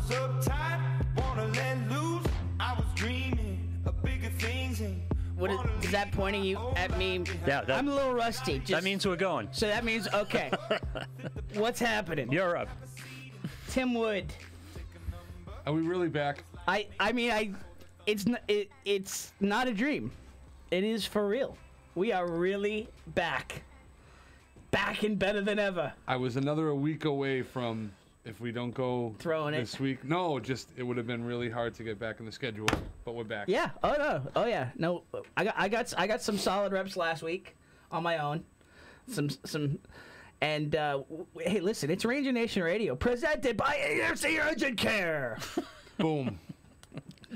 was uptight, wanna let loose. I was dreaming of bigger things. Is that pointing you at me? Yeah, I'm a little rusty. That means we're going. So that means, okay. What's happening? You're up. Tim Wood. Are we really back? It's not a dream. It is for real. We are really back. Back and better than ever. I was a week away from, if we don't go throwing this week. No, it would have been really hard to get back in the schedule, but we're back. Yeah. Oh no. Oh yeah. No. I got some solid reps last week on my own. And hey, listen, it's Ranger Nation Radio, presented by AFC Urgent Care. Boom.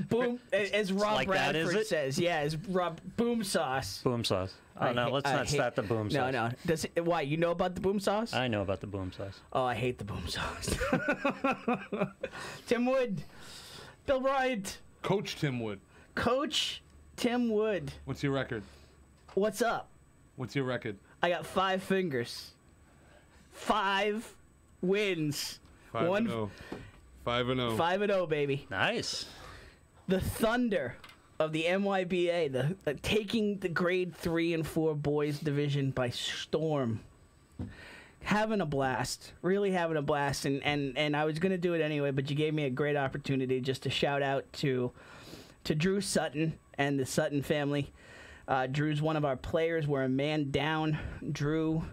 Boom, as Rob like that, Bradford says. Yeah, as Rob Boom Sauce. Boom sauce. Oh, no, let's not start the boom sauce. No. Why, you know about the boom sauce? I know about the boom sauce. Oh, I hate the boom sauce. Tim Wood. Bill Bryant. Coach Tim Wood. Coach Tim Wood. What's your record? What's up? What's your record? I got 5 fingers. 5 wins. 5-0. 5-0. 5-0, baby. Nice. The Thunder of the MYBA, taking the grade 3 and 4 boys division by storm. Having a blast. Really having a blast. And I was going to do it anyway, but you gave me a great opportunity just to shout out to Drew Sutton and the Sutton family. Drew's one of our players. We're a man down. Drew,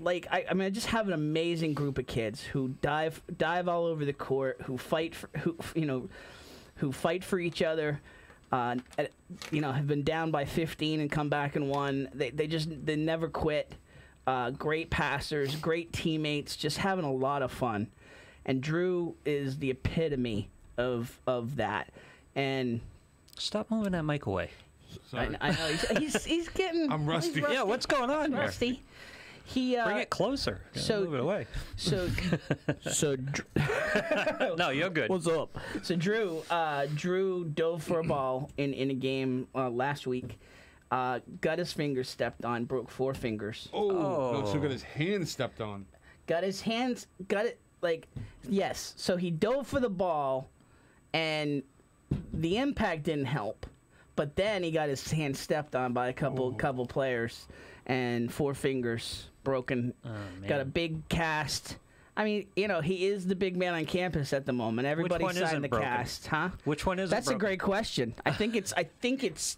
I just have an amazing group of kids who dive all over the court, who fight for each other, have been down by 15 and come back and won. They never quit. Great passers, great teammates, just having a lot of fun. And Drew is the epitome of that. And stop moving that mic away. I know he's getting. I'm rusty. He's rusty. Yeah, what's going on here? Rusty. Bring it closer. Move it away. So No, you're good. What's up? So Drew dove for a ball in a game last week. Got his fingers stepped on, broke 4 fingers. No, so got his hand stepped on. Yes. So he dove for the ball, and the impact didn't help. But then he got his hand stepped on by a couple players, and 4 fingers broken. Oh, man. Got a big cast. I mean, he is the big man on campus at the moment. Everybody signed the cast, huh? Which one is it? That's a great question. I think it's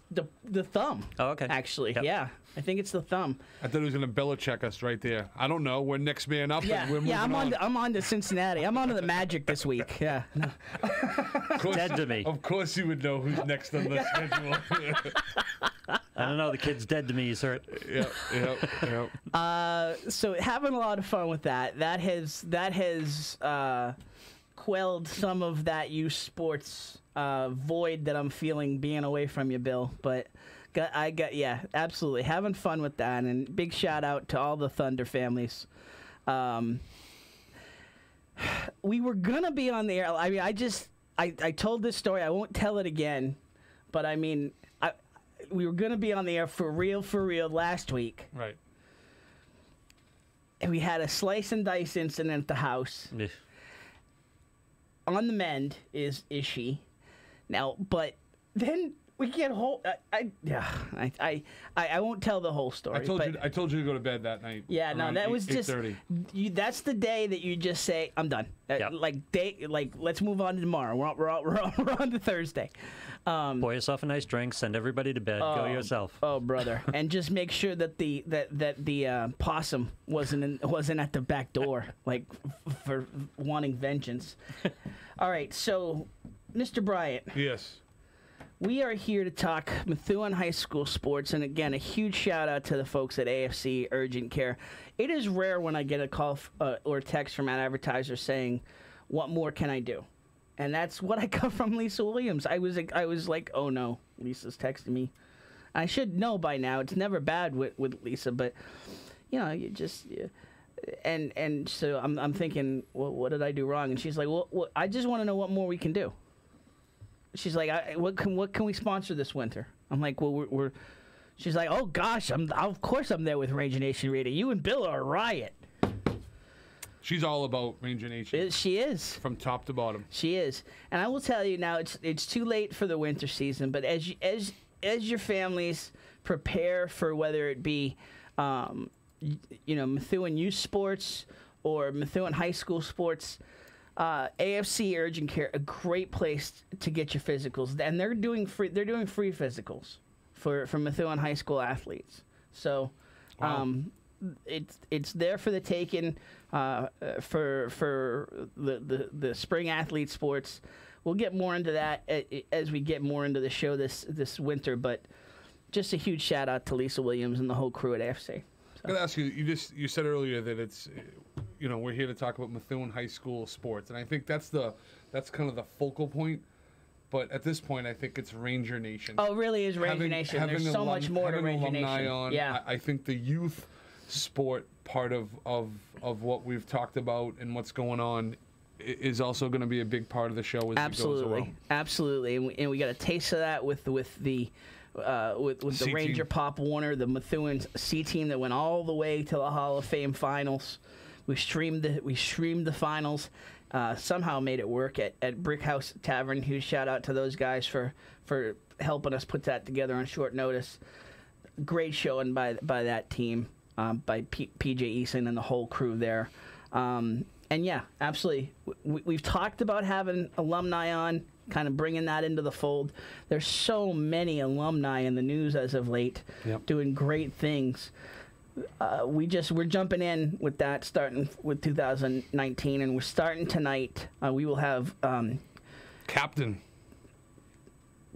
the thumb. Oh, okay. Actually, Yep. yeah. I think it's the thumb. I thought he was going to Belichick us right there. I don't know. We're next man up. Yeah, We're moving on. I'm on to Cincinnati. I'm on to the Magic this week. Yeah. No. Dead to me. Of course you would know who's next on the schedule. I don't know. The kid's dead to me. He's hurt. Yep. So having a lot of fun with that. That has quelled some of that youth sports void that I'm feeling being away from you, Bill. But absolutely having fun with that, and big shout out to all the Thunder families. We were gonna be on the air. I mean, I told this story. I won't tell it again, but I mean, we were gonna be on the air for real last week. Right. And we had a slice and dice incident at the house. Yeah. On the mend is she now, but then we get whole. I won't tell the whole story. I told you to go to bed that night. Yeah, no, that was just 8:30. That's the day that you just say I'm done. Yep. Let's move on to tomorrow. We're on to Thursday. Pour yourself a nice drink. Send everybody to bed. Go yourself. Oh, brother, and just make sure that the possum wasn't at the back door, for wanting vengeance. All right, so Mr. Bryant. Yes. We are here to talk Methuen High School sports, and again, a huge shout out to the folks at AFC Urgent Care. It is rare when I get a call or text from an advertiser saying, "What more can I do?" And that's what I got from Lisa Williams. I was like, "Oh no, Lisa's texting me." I should know by now. It's never bad with Lisa, but you just. And so I'm thinking, well, what did I do wrong? And she's like, well, I just want to know what more we can do. She's like, what can we sponsor this winter? I'm like, well, we're. She's like, oh gosh, of course I'm there with Ranger Nation Radio. You and Bill are a riot. She's all about Ranger Nation. She is. From top to bottom. She is. And I will tell you now, it's too late for the winter season, but as your families prepare for whether it be, Methuen youth sports or Methuen high school sports, AFC Urgent Care, a great place to get your physicals, and they're doing free physicals for Methuen high school athletes. So, it's there for the taking for the spring athlete sports. We'll get more into that as we get more into the show this winter, but just a huge shout out to Lisa Williams and the whole crew at AFC. So. I gotta ask you. You said earlier that it's, we're here to talk about Methuen high school sports, and I think that's kind of the focal point. But at this point, I think it's Ranger Nation. Oh, it really is Ranger Nation. There's so much more to Ranger Nation. Yeah, I think the youth sport part of what we've talked about and what's going on is also going to be a big part of the show as it goes along. Absolutely, and we got a taste of that with the Ranger Pop Warner, the Methuen C team that went all the way to the Hall of Fame finals. We streamed the finals. Somehow made it work at Brick House Tavern. Huge shout out to those guys for helping us put that together on short notice. Great showing by that team, by PJ Eason and the whole crew there. And yeah, absolutely. We've talked about having alumni on, kind of bringing that into the fold. There's so many alumni in the news as of late, doing great things. We're jumping in with that, starting with 2019, and we're starting tonight. We will have Captain.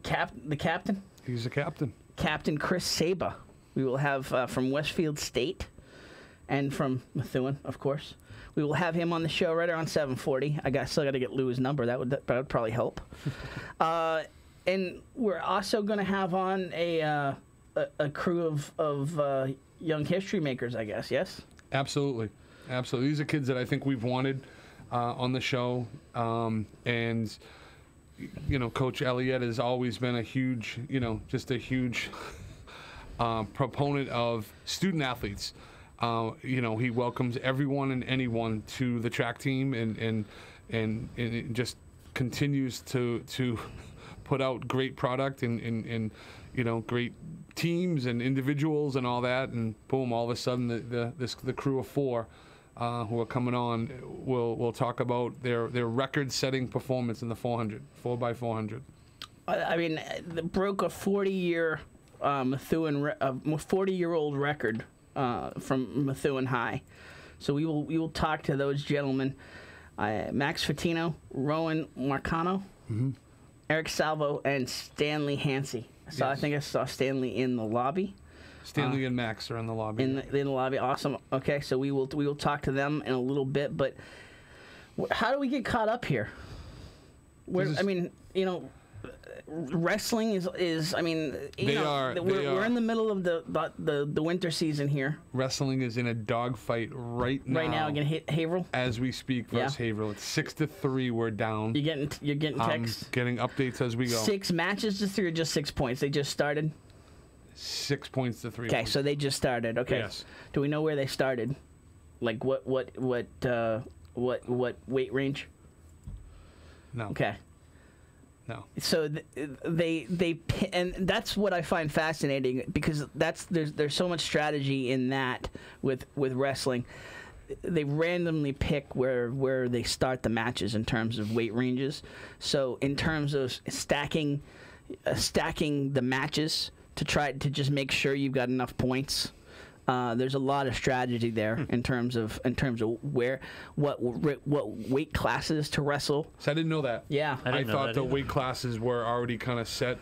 The captain. He's a captain. Captain Chris Saba. We will have from Westfield State, and from Methuen, of course. We will have him on the show right around 7:40. Still got to get Lou's number. That would probably help. And we're also going to have on a crew of young history makers, I guess. Yes. Absolutely. These are kids that I think we've wanted on the show, and Coach Elliott has always been a huge, proponent of student athletes. He welcomes everyone and anyone to the track team, and it just continues to put out great product and great teams and individuals and all that. And boom, all of a sudden the crew of four who are coming on will talk about their record-setting performance in the 4x400. I mean, broke a 40-year Methuen, 40-year-old record. From Methuen High. So we will talk to those gentlemen. Max Fatino, Rowan Marcano, Eric Salvo, and Stanley Hansey. So I think I saw Stanley in the lobby. Stanley and Max are in the lobby. In the lobby. Awesome. Okay, so we will talk to them in a little bit. But how do we get caught up here? Wrestling is we're in the middle of the winter season here. Wrestling is in a dogfight right now. Right now against Haverhill. As we speak versus Haverhill. It's 6-3, we're down. You're getting texts? Getting updates as we go. 6 matches to 3 or just 6 points? They just started? 6 points to 3. Okay, so they just started. Okay. Yes. Do we know where they started? Like what weight range? No. Okay. No. So they and that's what I find fascinating, because there's so much strategy in that with wrestling. They randomly pick where they start the matches in terms of weight ranges. So in terms of stacking the matches to try to just make sure you've got enough points. There's a lot of strategy there in terms of what weight classes to wrestle. So I didn't know that. Yeah, I thought the weight classes were already kind of set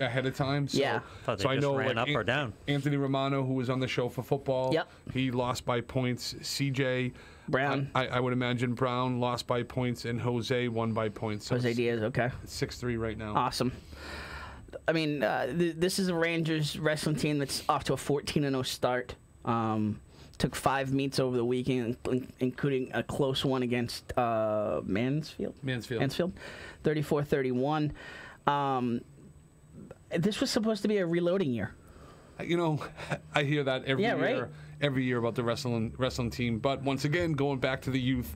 ahead of time. So, yeah, I know ran up or down. Anthony Romano, who was on the show for football, he lost by points. CJ Brown, I would imagine Brown lost by points, and Jose won by points. So Jose Diaz, okay, it's 6-3 right now. Awesome. I mean, this is a Rangers wrestling team that's off to a 14-0 start. Took 5 meets over the weekend, including a close one against Mansfield, 34-31. This was supposed to be a reloading year. I hear that every year. Right? every year about the wrestling team. But once again, going back to the youth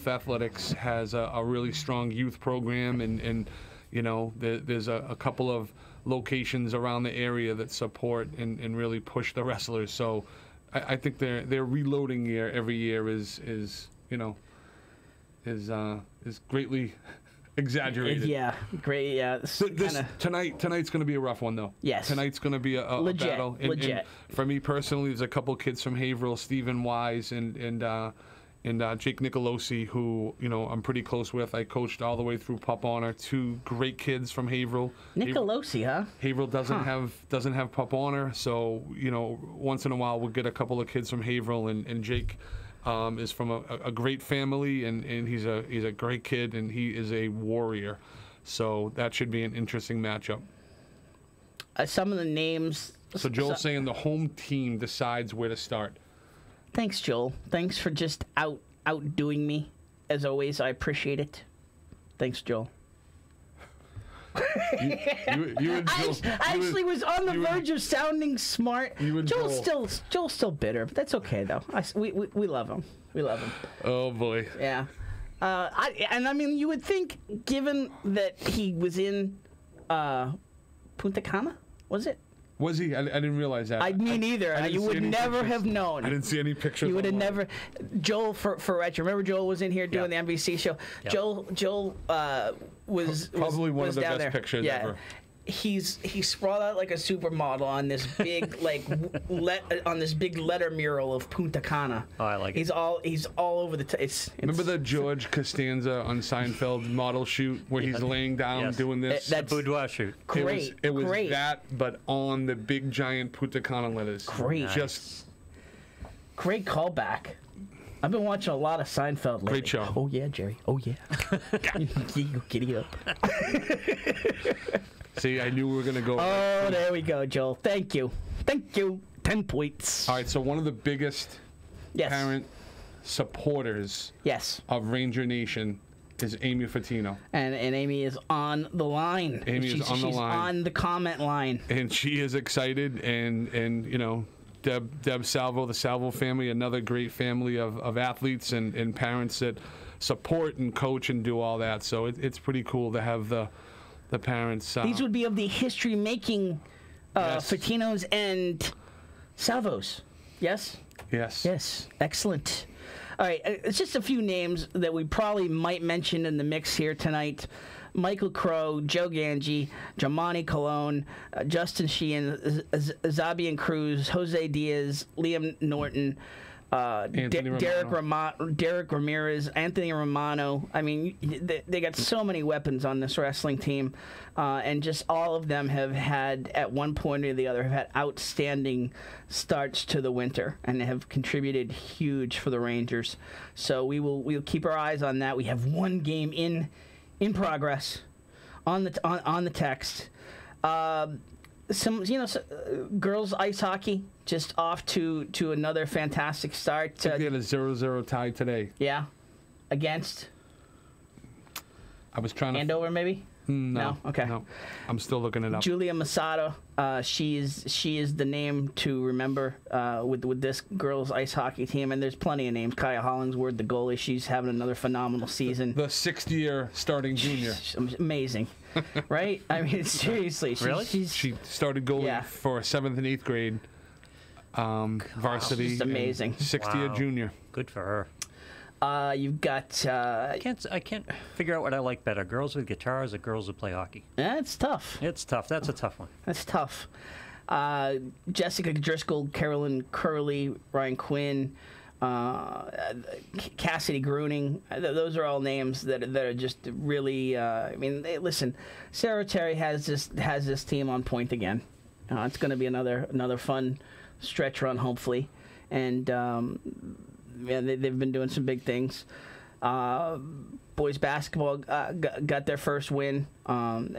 athletics has a really strong youth program, and you know, there's a couple of locations around the area that support and really push the wrestlers. So I think their reloading year every year is greatly exaggerated. Yeah, great. Yeah, tonight's going to be a rough one, though. Yes. Tonight's going to be a legit, battle. legit. And for me personally, there's a couple kids from Haverhill, Stephen Wise and Jake Nicolosi, who I'm pretty close with. I coached all the way through Pup Honor. Two great kids from Haverhill. Nicolosi, huh? Haverhill doesn't have Pup Honor, so once in a while we'll get a couple of kids from Haverhill, and Jake is from a great family, and he's a great kid, and he is a warrior. So that should be an interesting matchup. Some of the names. So Joel's saying the home team decides where to start. Thanks, Joel. Thanks for just outdoing me. As always, I appreciate it. Thanks, Joel. You and Joel, I actually was on the verge of sounding smart. Joel's still bitter, but that's okay though. We love him. We love him. Oh boy. Yeah. I mean, you would think, given that he was in Punta Cana, was it? Was he? I didn't realize that. Me neither. You would never have known. I didn't see any pictures. You would have never. Joel, for retro. Remember, Joel was in here doing the NBC show. Yep. Joel was probably one of the down best there. pictures ever. He's sprawled out like a supermodel on this big on this big letter mural of Punta Cana. Oh, I like it. He's all over the. Remember the George Costanza on Seinfeld model shoot where he's laying down doing this? That's boudoir shoot. great. It was great. that, but on the big giant Punta Cana letters. Great. Nice. Just Great callback. I've been watching a lot of Seinfeld lately. Great show. Oh yeah, Jerry. Oh yeah. Giddy up. see, I knew we were gonna go. Oh, there we go, Joel. Thank you. 10 points. All right, so one of the biggest Yes. parent supporters Yes. of Ranger Nation is Amy Fatino. And Amy is on the line. Amy is on the she's line. on the comment line. And she is excited, and Deb Salvo, the Salvo family, another great family of athletes and parents that support and coach and do all that. So it's pretty cool to have the parents. These would be of the history-making Yes. Fatinos and Salvos. Yes? Yes. Yes. Excellent. All right, it's just a few names that we probably might mention in the mix here tonight. Michael Crow, Joe Ganji, Jamani Colon, Justin Sheehan, Zabian Cruz, Jose Diaz, Liam Norton, Derek Ramirez, Anthony Romano. I mean, they got so many weapons on this wrestling team, and just all of them have had, at one point or the other, have had outstanding starts to the winter and have contributed huge for the Rangers. So we'll keep our eyes on that. We have one game in progress on the text. Girls ice hockey just off to another fantastic start. We had a 0-0 tie today. Yeah, against I was trying to. Andover, maybe. No. Okay. No. I'm still looking it up. Julia Masato. She is the name to remember with this girls ice hockey team, and there's plenty of names. Kaya Hollingsworth, the goalie, she's having another phenomenal season. The 6th-year starting junior. Amazing, right? I mean, seriously. Really? She started goalie for 7th and 8th grade varsity. Just amazing. 6th-year Wow. junior. Good for her. You've got. I can't figure out what I like better: girls with guitars or girls who play hockey. It's tough. It's tough. That's a tough one. That's tough. Jessica Driscoll, Carolyn Curley, Ryan Quinn, Cassidy Gruning. Those are all names that are just really. Listen, Sarah Terry has this team on point again. It's going to be another fun stretch run, hopefully, and they've been doing some big things. Boys basketball got their first win, and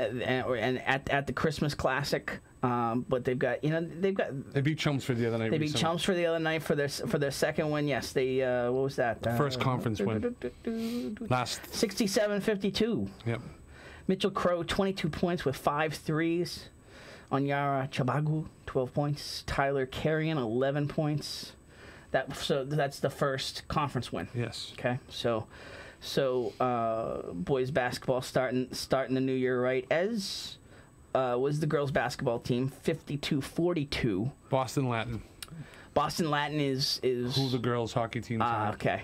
at the Christmas Classic. But they beat Chelmsford the other night. They beat Chelmsford the other night for their second win. Yes, they what was that? First conference win. Last 67-52. Yep. Mitchell Crow 22 points with 5 threes. Onyara Chabagu 12 points. Tyler Carrion 11 points. So that's the first conference win. Yes. Okay, so boys basketball starting the new year right as was the girls basketball team 52-42. Boston Latin. Boston Latin is Who the girls hockey team. okay.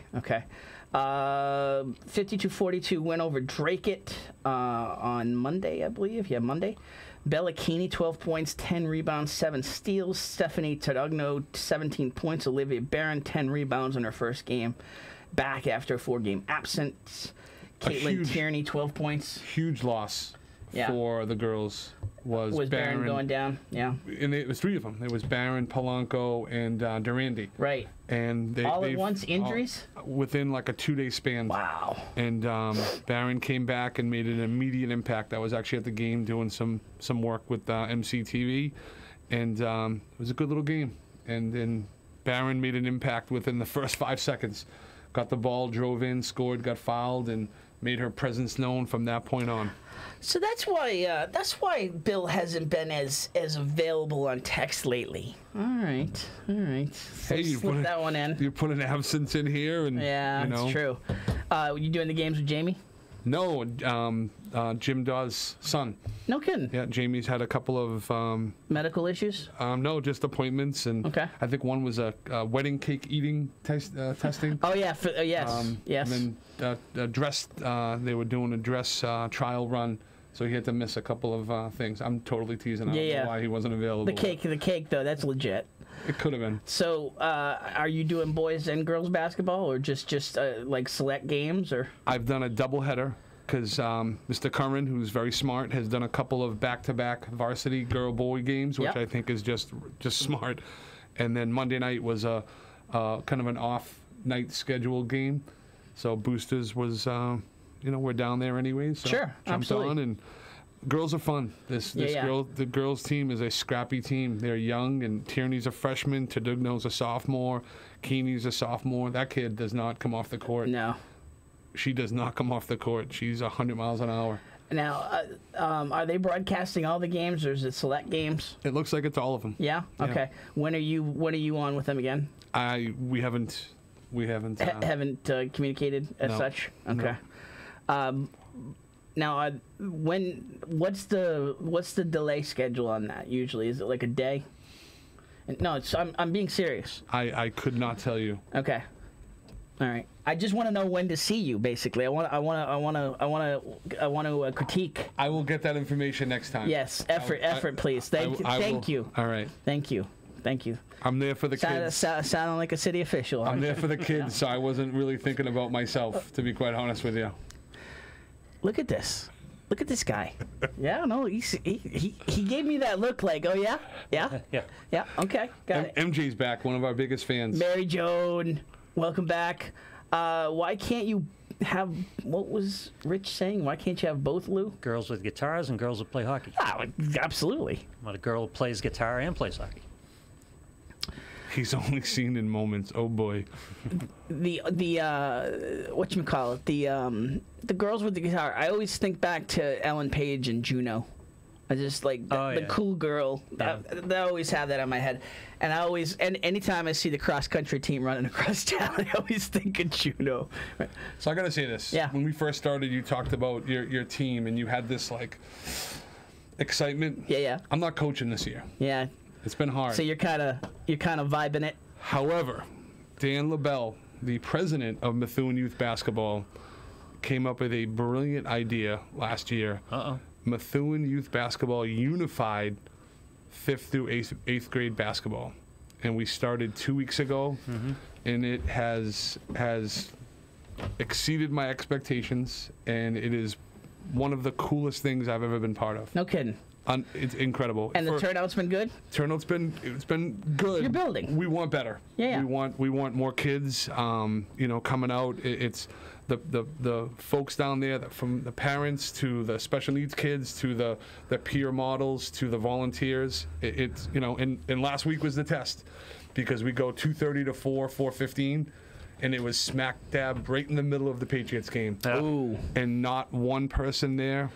52-42 win over Drake on Monday, I believe. Yeah, Monday. Bella Keeney, 12 points, 10 rebounds, 7 steals. Stephanie Tarogno, 17 points. Olivia Barron, 10 rebounds in her first game back after a 4-game absence. Caitlin Tierney, 12 points. Huge loss for the girls was Barron going down? Yeah. And it was 3 of them. It was Barron, Polanco, and Durandi. Right. And they all at once injuries? Within like a 2-day span. Wow. And Barron came back and made an immediate impact. I was actually at the game doing some work with MCTV, and it was a good little game. And then Barron made an impact within the first 5 seconds. Got the ball, drove in, scored, got fouled, and made her presence known from that point on. So that's why Bill hasn't been as available on text lately. All right. Hey, you slip that one in. You put an absence in here, and yeah, you know. That's true. You doing the games with Jamie? No, Jim Dawes' son. No kidding. Yeah, Jamie's had a couple of medical issues. No, just appointments, and okay. I think one was a wedding cake eating testing. Oh yeah, yes, yes. And then dress. They were doing a dress trial run, so he had to miss a couple of things. I'm totally teasing. I don't know why he wasn't available. The cake though, that's legit. It could have been. So, are you doing boys and girls basketball, or just like select games, or? I've done a doubleheader because Mr. Curran, who's very smart, has done a couple of back-to-back varsity girl-boy games, which I think is just smart. And then Monday night was a kind of an off-night scheduled game, so Boosters was, we're down there anyways. So sure, jumped absolutely. on, and girls are fun. The girls team is a scrappy team. They're young, and Tierney's a freshman, Tadugno's a sophomore, Keeney's a sophomore. That kid does not come off the court. No. She does not come off the court. She's 100 miles an hour. Now, are they broadcasting all the games, or is it select games? It looks like it's all of them. Yeah. Okay. When are you on with them again? We haven't communicated as such. Okay. No. Now, what's the delay schedule on that? Usually, is it like a day? No, I'm being serious. I could not tell you. Okay. All right. I just want to know when to see you. Basically, I want to critique. I will get that information next time. Yes, effort, please. Thank you. All right. Thank you. I'm there for the kids. Sounding like a city official. I'm there for the kids, so I wasn't really thinking about myself, to be quite honest with you. Look at this. Look at this guy. Yeah, no, he gave me that look like, oh yeah, okay, got it. MJ's back, one of our biggest fans. Mary Joan, welcome back. Why can't you have, what was Rich saying? Why can't you have both, Lou? Girls with guitars and girls that play hockey. Oh, absolutely. Well, a girl who plays guitar and plays hockey. He's only seen in moments. Oh boy. The whatchamacallit, the girls with the guitar. I always think back to Ellen Page and Juno. I just like the cool girl. Yeah. I always have that in my head, and anytime I see the cross country team running across town, I always think of Juno. So I gotta say this. Yeah. When we first started, you talked about your team, and you had this like excitement. Yeah. I'm not coaching this year. Yeah. It's been hard. So you're kind of vibing it. However, Dan LaBelle, the president of Methuen Youth Basketball, came up with a brilliant idea last year. Methuen Youth Basketball unified 5th through 8th grade basketball, and we started 2 weeks ago, and it has exceeded my expectations, and it is one of the coolest things I've ever been part of. No kidding. It's incredible. And the turnout's been good? It's been good. You're building. We want better. Yeah. We want more kids, coming out. It's the folks down there, from the parents to the special needs kids to the peer models to the volunteers. And last week was the test, because we go 2:30 to 4:15, and it was smack dab right in the middle of the Patriots game. Ooh. And not one person there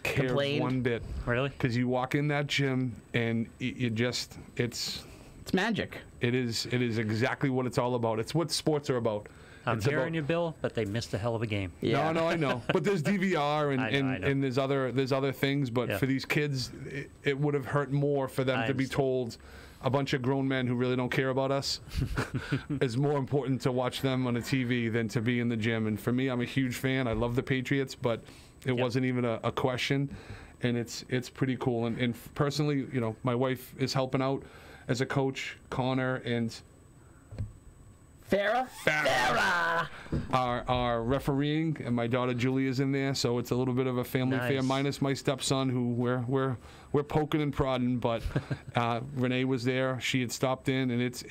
cared one bit. Really? Because you walk in that gym and it's It's magic. It is exactly what it's all about. It's what sports are about. I'm It's hearing you, Bill, but they missed a hell of a game. Yeah. No, I know. But there's DVR and, I know. and there's other things. But Yeah. for these kids, it would have hurt more for them I to be understand. told a bunch of grown men who really don't care about us is more important to watch them on a TV than to be in the gym. And for me, I'm a huge fan. I love the Patriots, but it wasn't even a question. And it's pretty cool. And personally, you know, my wife is helping out as a coach, Connor and Farrah? are refereeing, and my daughter Julia's in there, so it's a little bit of a family affair. Nice. Minus my stepson, who we're poking and prodding, but Renee was there. She had stopped in, and it's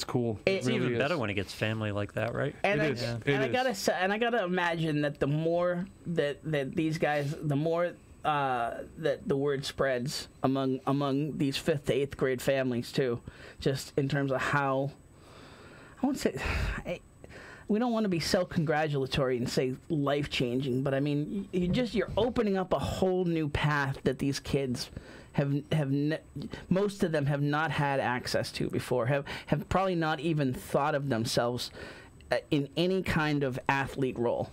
cool. It's really even is. better when it gets family like that, right? And It is. and It I is. gotta say, and I gotta imagine that the more that these guys, the more that the word spreads among these 5th to 8th grade families too, just in terms of how, I won't say, we don't want to be self-congratulatory and say life-changing, but I mean, you're opening up a whole new path that these kids most of them have not had access to before, have probably not even thought of themselves in any kind of athlete role.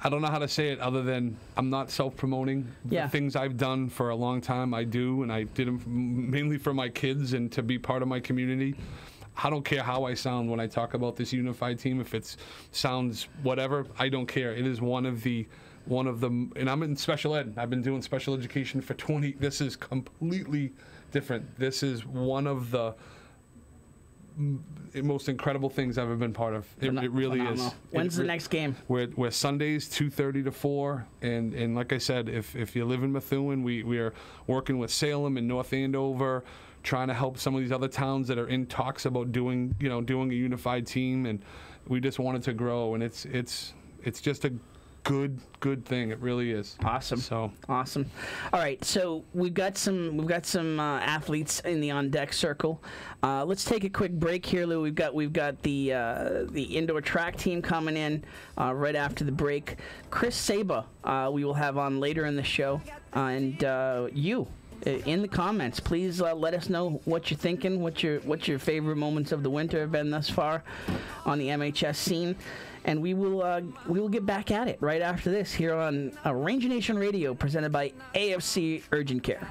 I don't know how to say it other than I'm not self-promoting. Yeah. The things I've done for a long time, I do, and I did them mainly for my kids and to be part of my community. I don't care how I sound when I talk about this unified team. If it sounds whatever, I don't care. It is one of the, and I'm in special ed. I've been doing special education for 20. This is completely different. This is one of the most incredible things I've ever been part of. It really is. Phenomenal. When's the next game? We're Sundays 2:30 to 4, and like I said, if you live in Methuen, we are working with Salem and North Andover, trying to help some of these other towns that are in talks about doing a unified team, and we just want it to grow, and it's just a good thing. It really is. Awesome. So awesome. All right, so we've got some athletes in the on deck circle. Let's take a quick break here, Lou. We've got the indoor track team coming in right after the break. Chris Saba we will have on later in the show, and you. In the comments, please let us know what you're thinking, what your favorite moments of the winter have been thus far on the MHS scene, and we will get back at it right after this here on Ranger Nation Radio, presented by AFC Urgent Care.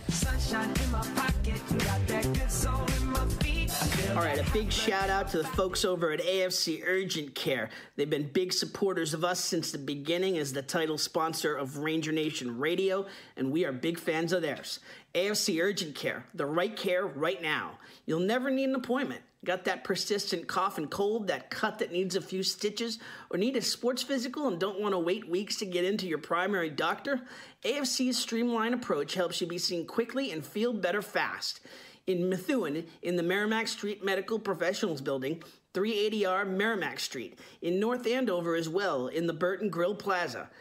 Sunshine in my pocket, got that good soul in my feet. All right, a big shout out to the folks over at AFC Urgent Care. They've been big supporters of us since the beginning as the title sponsor of Ranger Nation Radio, and we are big fans of theirs. AFC Urgent Care, the right care right now. You'll never need an appointment. Got that persistent cough and cold, that cut that needs a few stitches, or need a sports physical and don't want to wait weeks to get into your primary doctor? AFC's streamlined approach helps you be seen quickly and feel better fast. In Methuen, in the Merrimack Street Medical Professionals Building, 380R Merrimack Street. In North Andover as well, in the Burton Grill Plaza.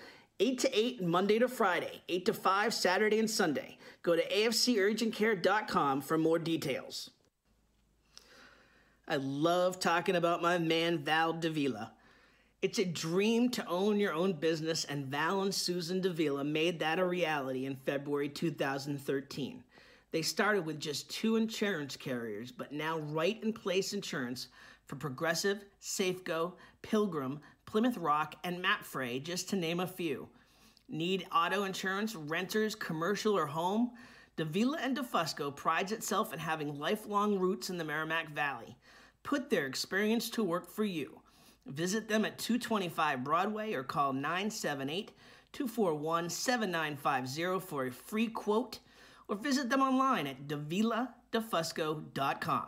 8 to 8 Monday to Friday, 8 to 5 Saturday and Sunday. Go to afcurgentcare.com for more details. I love talking about my man Val Davila. It's a dream to own your own business, and Val and Susan Davila made that a reality in February 2013. They started with just 2 insurance carriers, but now Right in Place Insurance for Progressive, Safeco, Pilgrim, Plymouth Rock, and Mapfre, just to name a few. Need auto insurance, renters, commercial, or home? Davila and DeFusco prides itself in having lifelong roots in the Merrimack Valley. Put their experience to work for you. Visit them at 225 Broadway or call 978-241-7950 for a free quote, or visit them online at daviladefusco.com.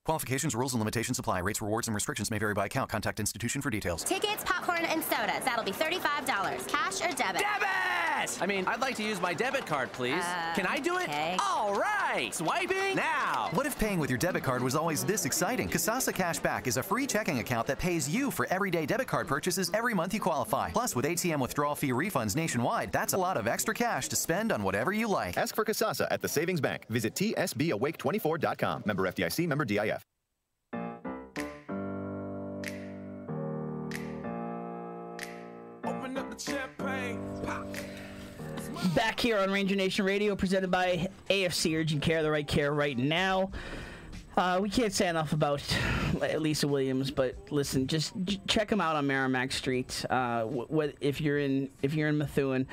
Qualifications, rules, and limitations apply. Rates, rewards, and restrictions may vary by account. Contact institution for details. Tickets, popcorn, and sodas. That'll be $35. Cash or debit? Debit! I mean, I'd like to use my debit card, please. Can I do it? Okay. All right. Swiping now. What if paying with your debit card was always this exciting? Kasasa Cashback is a free checking account that pays you for everyday debit card purchases every month you qualify. Plus, with ATM withdrawal fee refunds nationwide, that's a lot of extra cash to spend on whatever you like. Ask for Kasasa at the Savings Bank. Visit tsbawake24.com. Member FDIC, member DIF. Open up the champagne, pop. Back back here on Ranger Nation Radio, presented by AFC Urgent Care, the right care right now. We can't say enough about Lisa Williams, but listen, just check them out on Merrimack Street. If you're in Methuen,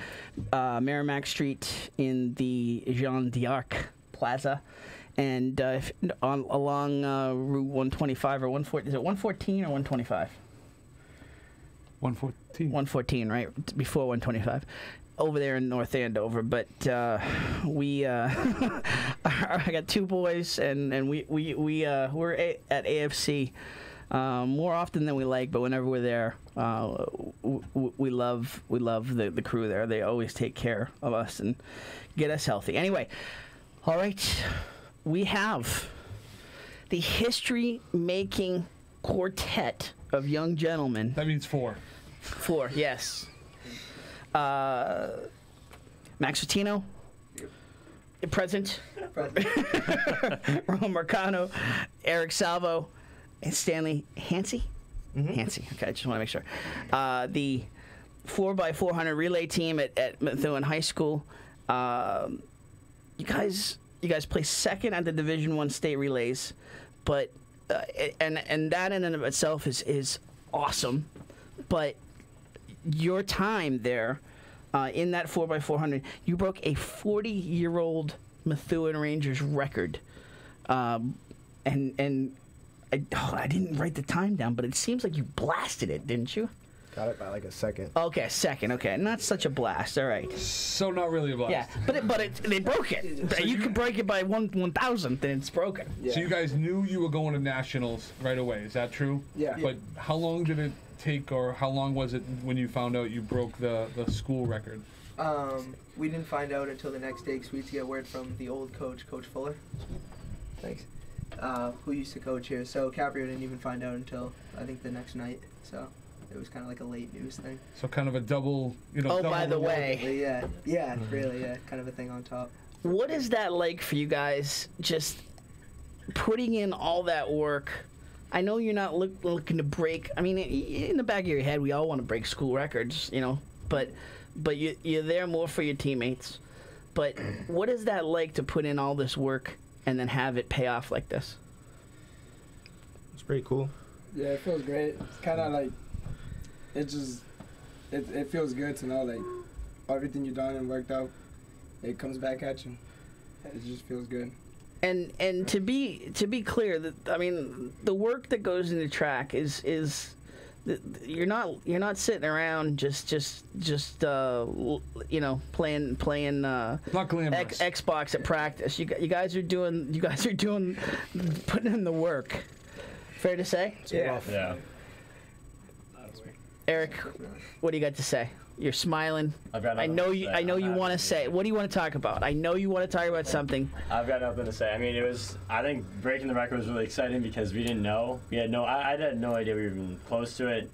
Merrimack Street in the Jean d'Arc Plaza, and along Route 125 or 114. Is it 114 or 125? 114. 114, right before 125. Over there in North Andover, but I got two boys, and we're at AFC more often than we like, but whenever we're there, we love the crew there. They always take care of us and get us healthy. Anyway, all right, we have the history-making quartet of young gentlemen. That means 4. 4, yes. Max Fatino, present. Ron Marcano, Eric Salvo, and Stanley Hansey. Hansey. Okay, I just want to make sure. The 4x400 relay team at Methuen High School. You guys placed second at the Division I state relays, but and that in and of itself is awesome. But your time there in that 4x400, you broke a 40-year-old Methuen Rangers record. And I didn't write the time down, but it seems like you blasted it, didn't you? Got it by like a second. Okay, a second. Okay, not such a blast. All right. So not really a blast. Yeah, but they broke it. So you could break it by 1,000th, then it's broken. Yeah. So you guys knew you were going to nationals right away. Is that true? Yeah. But how long did it take, or how long was it when you found out you broke the school record? We didn't find out until the next day because we had to get word from the old coach, Coach Fuller. Thanks. Who used to coach here. So Caprio didn't even find out until I think the next night. So it was kind of like a late news thing. So kind of a double, Oh, double by the reward. way. Yeah, really, kind of a thing on top. What is that like for you guys, just putting in all that work? I know you're not looking to break. I mean, in the back of your head, we all want to break school records, but you're there more for your teammates. But what is that like to put in all this work and then have it pay off like this? It's pretty cool. Yeah, it feels great. It's kind of like, it feels good to know, like, everything you've done and worked out, it comes back at you. It just feels good. And to be clear, that I mean, the work that goes into track is you're not sitting around just playing not glamorous. Xbox at practice. You guys are doing putting in the work. Fair to say? Yeah. Yeah. Eric, what do you got to say? You're smiling. I know you want to say. What do you want to talk about? I know you want to talk about something. I've got nothing to say. I mean, I think breaking the record was really exciting because we didn't know. I had no idea we were even close to it.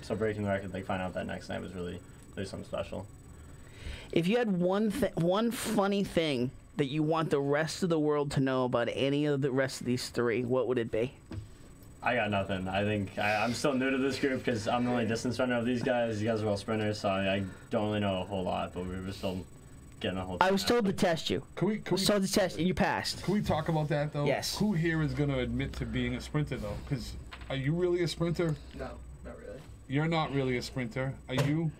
So breaking the record, finding out that next night was really something special. If you had one funny thing that you want the rest of the world to know about any of the rest of these three, what would it be? I got nothing. I think I'm still new to this group because I'm the only distance runner of these guys. You guys are all sprinters, so I don't really know a whole lot, but we were still getting a whole I was told to test you. Can we told to test you. You passed. Can we talk about that, though? Yes. Who here is going to admit to being a sprinter, though? Because are you really a sprinter? No, not really. You're not really a sprinter. Are you?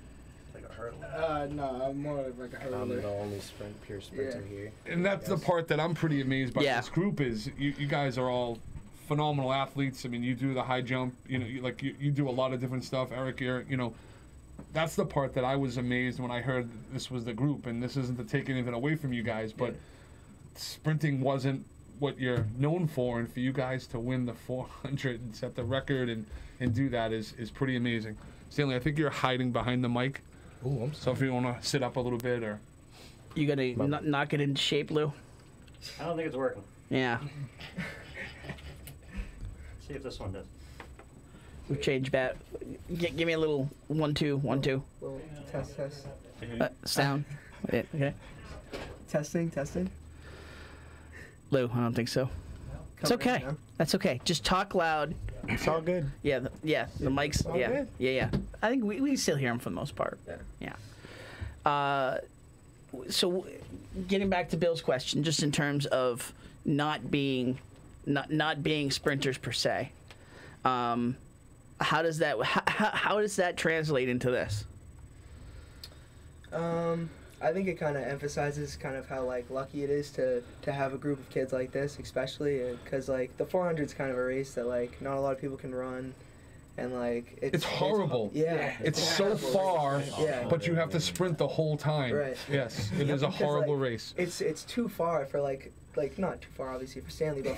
Like a hurdler. No, I'm more of like a hurdler. I'm the only pure sprinter here. And that's the part that I'm pretty amazed by this group is you guys are all phenomenal athletes. I mean, you do the high jump, you do a lot of different stuff. Eric, that's the part that I was amazed when I heard this was the group, and this isn't to take anything away from you guys, but sprinting wasn't what you're known for, and for you guys to win the 400 and set the record and do that is pretty amazing. Stanley, I think you're hiding behind the mic. Ooh, I'm sorry. So if you want to sit up a little bit, or you gonna knock it into shape, Lou? I don't think it's working. Yeah. See if this one does. We changed bat. Give me a little 1 2 1 2. Well, test. Sound. Okay. Testing. Lou, I don't think so. It's okay. That's okay. Just talk loud. It's all good. Yeah. The mic's. all Yeah. good. Yeah. I think we can still hear him for the most part. Yeah. so getting back to Bill's question, just in terms of not being sprinters per se, how does that translate into this? I think it kind of emphasizes kind of how like lucky it is to have a group of kids like this, especially because like the 400 is kind of a race that like not a lot of people can run. And like it's horrible. It's so far, but you have to sprint the whole time. Right. Yes, it is a horrible race. It's too far for like not too far obviously for Stanley, but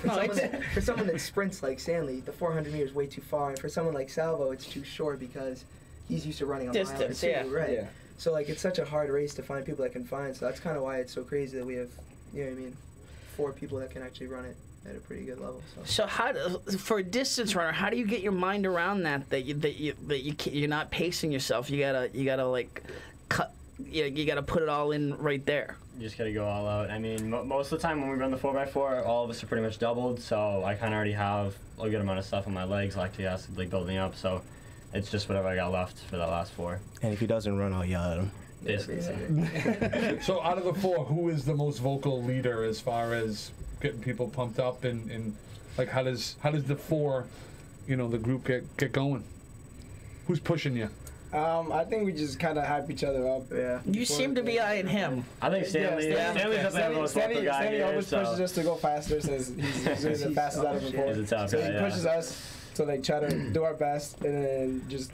for someone that sprints like Stanley, the 400 meters way too far, and for someone like Salvo, it's too short because he's used to running a distance. mile or two, right? So like it's such a hard race to find people that can find. So that's kind of why it's so crazy that we have, you know what I mean, 4 people that can actually run it at a pretty good level. So for a distance runner, how do you get your mind around that you're not pacing yourself? You gotta like cut. You gotta put it all in right there. You just gotta go all out. I mean, most of the time when we run the 4x4, all of us are pretty much doubled. So I kind of already have a good amount of stuff on my legs, lactic acid, like building up. So it's just whatever I got left for that last 4. And if he doesn't run, I'll yell at him. Basically. So out of the 4, who is the most vocal leader as far as getting people pumped up and like how does the 4, the group get going? Who's pushing you? I think we just kind of hype each other up. Yeah. You seem to be eyeing him. I think Stanley's up there most vocal guy Stanley here, always pushes us to go faster since he's usually the fastest out of the 4. He's a tough so guy, he pushes us to like try to do our best and then just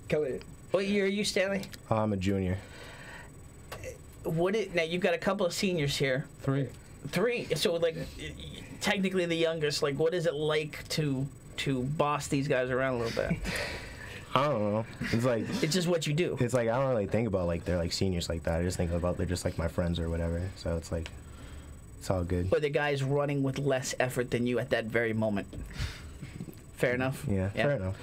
kill it. What year are you, Stanley? I'm a junior. Now you've got a couple of seniors here. 3. So like technically the youngest. Like what is it like to boss these guys around a little bit? I don't know. It's like it's just what you do. It's like I don't really think about like they're like seniors like that. I just think about they're just like my friends or whatever. So it's like it's all good. But the guy's running with less effort than you at that very moment. Fair enough. Yeah. Fair enough.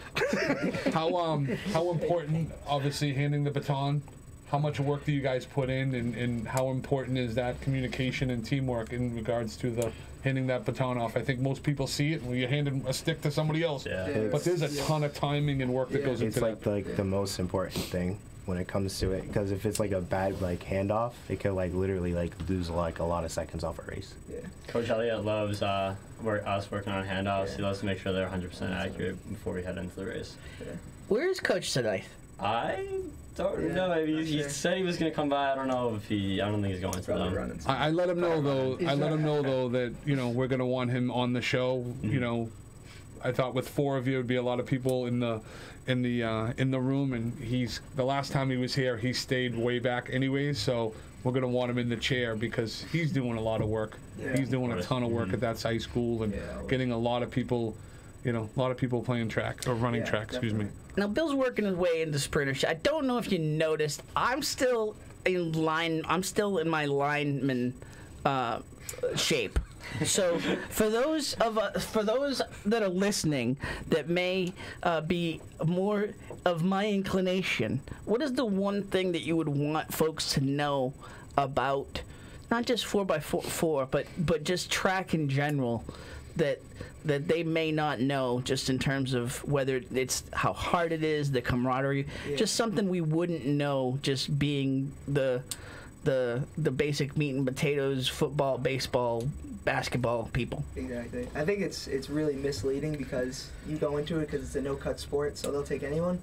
How important, obviously, handing the baton? How much work do you guys put in, and how important is that communication and teamwork in regards to the handing that baton off? I think most people see it when you're handing a stick to somebody else, but there's a ton of timing and work that goes into that. It's like the most important thing when it comes to it, because if it's like a bad like handoff, it could like literally like lose like a lot of seconds off a race. Coach Elliott loves us working on handoffs. He loves to make sure they're 100% accurate before we head into the race. Where is Coach tonight? I don't know. He said he was going to come by. I don't know if I don't think he's going to them. I let him know though. That we're going to want him on the show. Mm-hmm. I thought with 4 of you, it'd be a lot of people in the room, and the last time he was here, he stayed way back anyways. So we're going to want him in the chair because he's doing a lot of work. He's doing a ton of work at that high school and getting a lot of people. A lot of people playing track or running track. Excuse me. Now Bill's working his way into sprinter. I don't know if you noticed. I'm still in line. I'm still in my lineman shape. So for those that are listening that may be more of my inclination, what is the one thing that you would want folks to know about not just 4x4, but just track in general that they may not know, just in terms of whether it's how hard it is, the camaraderie, just something we wouldn't know, just being the basic meat and potatoes, football, baseball, basketball people. Exactly. I think it's really misleading because you go into it because it's a no-cut sport, so they'll take anyone.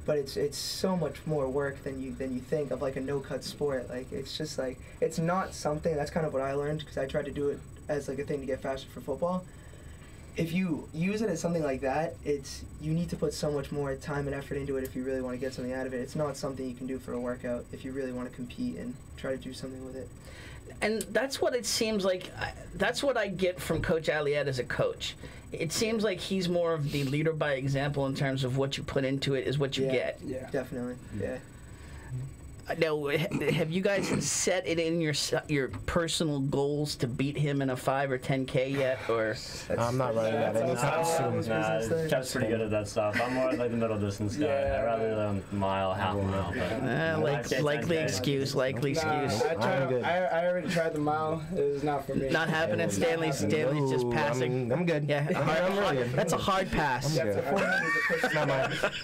But it's so much more work than you think of like a no-cut sport. Like it's just like it's not something. That's kind of what I learned because I tried to do it as like a thing to get faster for football. If you use it as something like that, you need to put so much more time and effort into it if you really want to get something out of it. It's not something you can do for a workout if you really want to compete and try to do something with it. And that's what it seems like. That's what I get from Coach Alliette as a coach. It seems like he's more of the leader by example in terms of what you put into it is what you get. Yeah, definitely. Yeah. Now, have you guys set it in your personal goals to beat him in a 5 or 10K yet, or? I'm not running that anytime soon. Kev's pretty good at that stuff. I'm more like the middle distance guy. I'd rather than a mile, half a mile. Likely excuse. I already tried the mile. It was not for me. Not happening. Stanley's just passing. I'm good. Yeah, I'm really good. That's a hard pass. I'm good.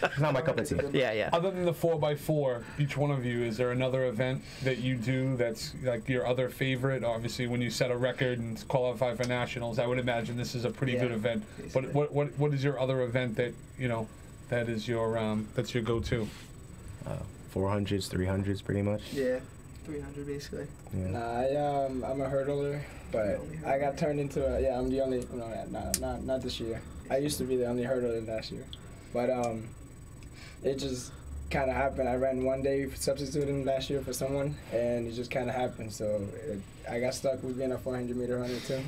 It's not my cup of tea. Yeah. Other than the 4x4, each one of you is is there another event that you do that's like your other favorite? Obviously, when you set a record and qualify for nationals, I would imagine this is a pretty good event. Basically. But what is your other event that that is your that's your go-to? 400s, 300s, pretty much. Yeah, 300 basically. Yeah. Nah, I'm a hurdler, but I got turned into I'm the only. No, not this year. I used to be the only hurdler last year, but it just kind of happened. I ran one day substituting last year for someone, and it just kind of happened. So I got stuck with being a 400-meter runner too.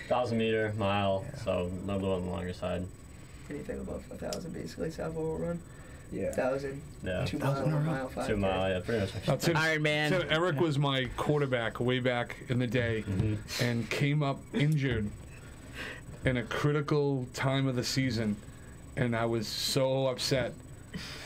1,000-meter, mile, so a little on the longer side. Anything above 1,000 basically, Saba will run. Yeah. 1,000. Yeah. 2 mile, 1 mile, 5. 2 mile, yeah, pretty much. Iron Man. So Eric was my quarterback way back in the day, and came up injured in a critical time of the season, and I was so upset.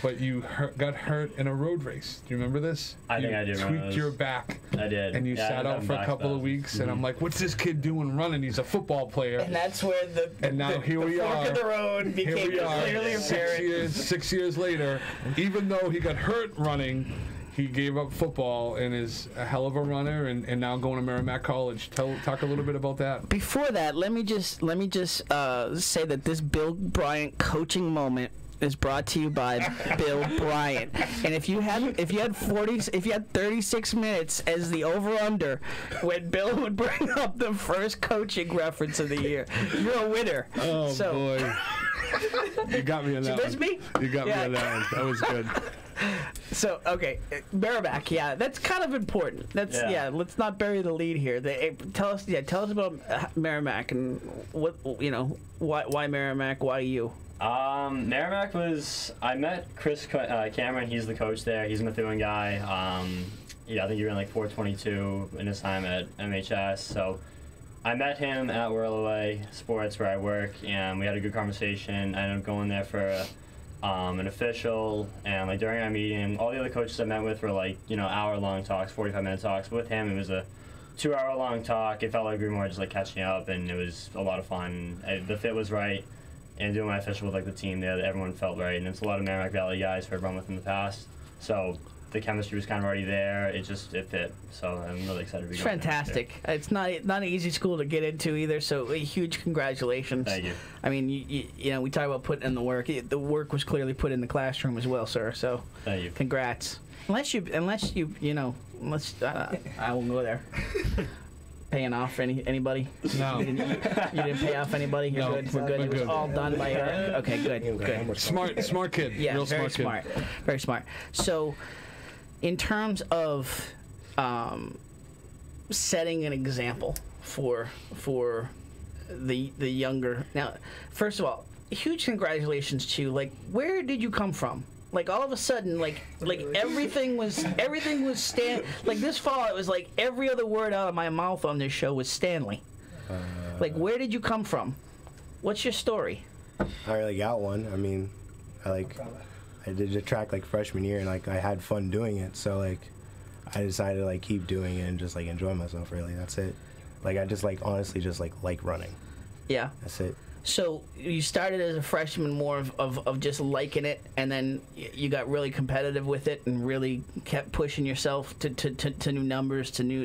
But you got hurt in a road race. Do you remember this? I think I do remember tweaked this. your back. I did. And you Yeah, sat out for a couple of weeks, and I'm like, what's this kid doing running? He's a football player. And that's where And now here we fork are. of the road became Here we are, clearly apparent. 6 years later. Even though he got hurt running, he gave up football and is a hell of a runner, and now going to Merrimack College. Talk a little bit about that. Before that, let me just say that this Bill Bryant coaching moment is brought to you by Bill Bryant. And if you had 36 minutes as the over/under when Bill would bring up the first coaching reference of the year, you're a winner. Oh boy, you got me on that. That's me. You got me on that one. That was good. So okay, Merrimack. Yeah, that's kind of important. That's let's not bury the lead here. Tell us about Merrimack and why Merrimack? Why you? Merrimack I met Chris Cameron. He's the coach there. He's a Methuen guy. I think he ran like 422 in his time at MHS. So I met him at Whirlaway Sports where I work, and we had a good conversation. I ended up going there for an official, and like during our meeting, all the other coaches I met with were like hour-long talks, 45-minute talks. With him, it was a 2-hour-long talk. It felt like we were more just like catching up, and it was a lot of fun. The fit was right. And doing my official with like the team there, everyone felt right, and it's a lot of Merrimack Valley guys who I've run with in the past. So the chemistry was kind of already there. It fit. So I'm really excited to be going. It's fantastic. It's not an easy school to get into either. So a huge congratulations. Thank you. I mean, we talk about putting in the work. The work was clearly put in the classroom as well, sir. So thank you. Congrats. Unless I won't go there. Paying off anybody? No. You didn't pay off anybody? You're No, good. We're good. It was all done by Eric. Okay, good. Smart kid. Yeah, Real very smart kid. Very smart. So, in terms of setting an example for the younger. Now, first of all, huge congratulations to you. Like, where did you come from? Like all of a sudden, like everything was like this fall. It was like every other word out of my mouth on this show was Stanley. Like, where did you come from? What's your story? I really got one. I mean, I did the track like freshman year, and like I had fun doing it. So like, I decided to like keep doing it and just like enjoy myself. Really, that's it. Like I just like honestly just like running. Yeah. That's it. So you started as a freshman more of just liking it, and then you got really competitive with it and really kept pushing yourself to new numbers, to new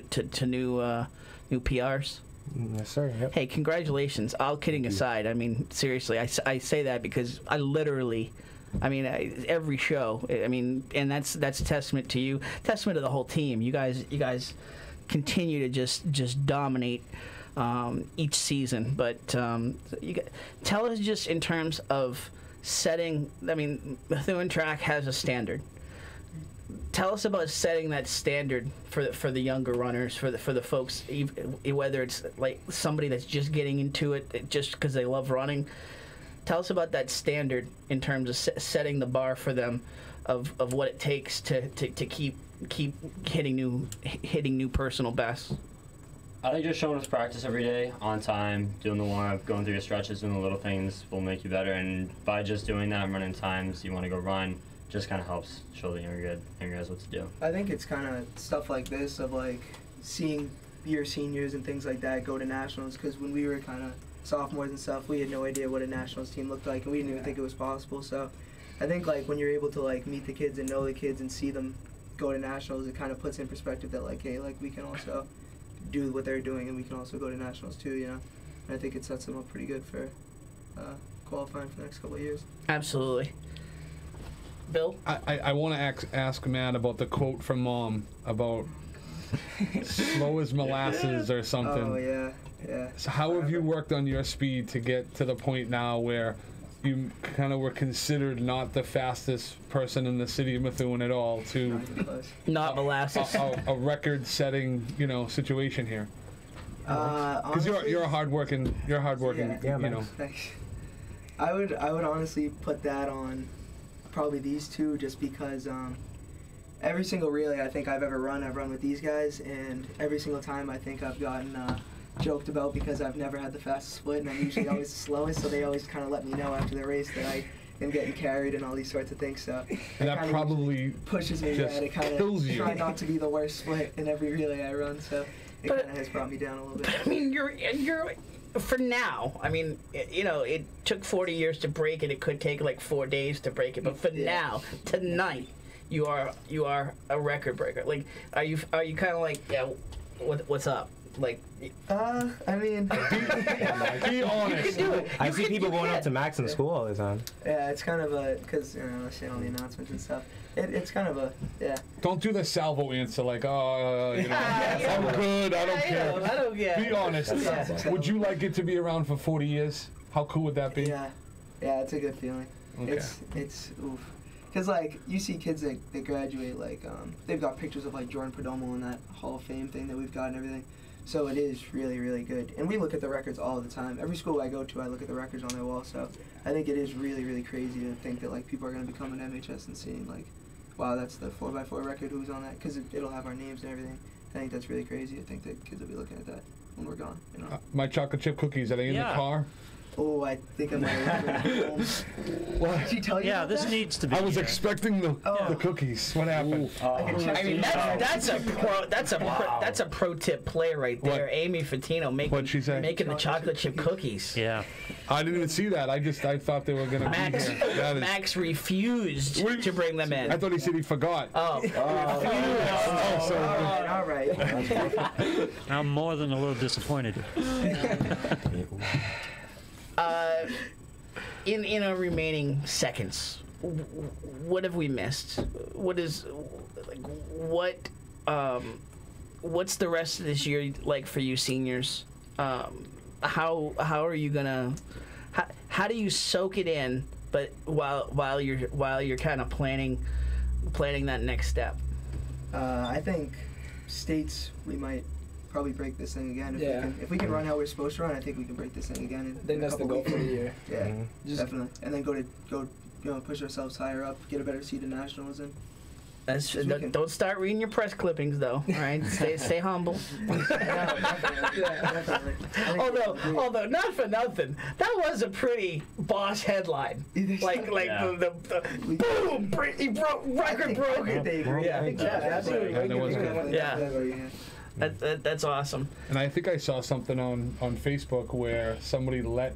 PRs. Yes, sir. Yep. Hey, congratulations. All kidding aside, I mean, seriously, I say that because I literally, every show, and that's a testament to you, testament to the whole team. You guys continue to just dominate each season. But tell us just in terms of setting. Methuen track has a standard. Tell us about setting that standard for the younger runners, for the folks, whether it's like somebody that's just getting into it just because they love running. Tell us about that standard in terms of setting the bar for them of what it takes to keep hitting new personal bests. I think just showing us practice every day, on time, doing the warm-up, going through your stretches, doing the little things will make you better. And by just doing that and running times you want to go run, just kind of helps show the younger guys what to do. I think it's kind of stuff like this of like seeing your seniors and things like that go to nationals, because when we were kind of sophomores and stuff, we had no idea what a nationals team looked like, and we didn't even think it was possible. So I think like when you're able to like meet the kids and know the kids and see them go to nationals, it kind of puts in perspective that like, hey, like we can also do what they're doing and we can also go to nationals too, you know. And I think it sets them up pretty good for qualifying for the next couple of years. Absolutely. Bill? I want to ask Matt about the quote from Mom about slow as molasses or something. Oh, yeah, yeah. So how have you worked on your speed to get to the point now where you kind of were considered not the fastest person in the city of Methuen at all to not molasses, a record-setting, you know, situation here? Because you're a hardworking, you know. Thanks. I would honestly put that on probably these two, just because every single relay I think I've ever run, I've run with these guys, and every single time I think I've gotten joked about because I've never had the fastest split, and I'm usually always the slowest, so they always kind of let me know after the race that I am getting carried and all these sorts of things. So and that probably pushes me to kind of try not to be the worst split in every relay I run. So it kind of has brought me down a little bit. I mean, you're for now. I mean, you know, it took 40 years to break it. It could take like 4 days to break it. But for now, tonight, you are a record breaker. Like, are you kind of like, yeah, what's up? Like, I mean, be honest. You can do it. I see people going up to Max in school all the time. Yeah, it's kind of because you know, seeing all the announcements and stuff. It's kind of a Don't do the salvo answer like, oh, you know, I'm good. I don't care. I don't care. Be honest. Would you like it to be around for 40 years? How cool would that be? Yeah, it's a good feeling. Okay. It's oof. Because, like, you see kids that graduate, like, they've got pictures of, like, Jordan Perdomo and that Hall of Fame thing that we've got and everything. So it is really, really good. And we look at the records all the time. Every school I go to, I look at the records on their wall. So I think it is really, really crazy to think that, like, people are going to become an MHS and seeing, like, wow, that's the 4x4 record, who's on that? Because it'll have our names and everything. I think that's really crazy. I think that kids will be looking at that when we're gone, you know? My chocolate chip cookies, are they in the car? Oh, I think I might have home. What? Did she tell you about this that? needs to be. I was expecting the cookies. What happened? I mean, that's a pro tip play right there. What? Amy Fatino What'd she say? making the chocolate chip cookies. Yeah. I didn't even see that. I thought they were going to be here. Max refused to bring them in. I thought he said he forgot. Oh. All right. I'm more than a little disappointed. In our remaining seconds, what have we missed? What's the rest of this year like for you seniors? How are you gonna? How do you soak it in? But while you're kind of planning that next step. I think states we might probably break this thing again. If we can run how we're supposed to run, I think we can break this thing again. Then that's the goal for the year. Yeah, definitely. And then go push ourselves higher up, get a better seed in nationals, and don't start reading your press clippings though. All right, stay humble. Definitely. Although not for nothing, that was a pretty boss headline. Like the boom, he broke record broken. That's awesome. And I think I saw something on Facebook where somebody let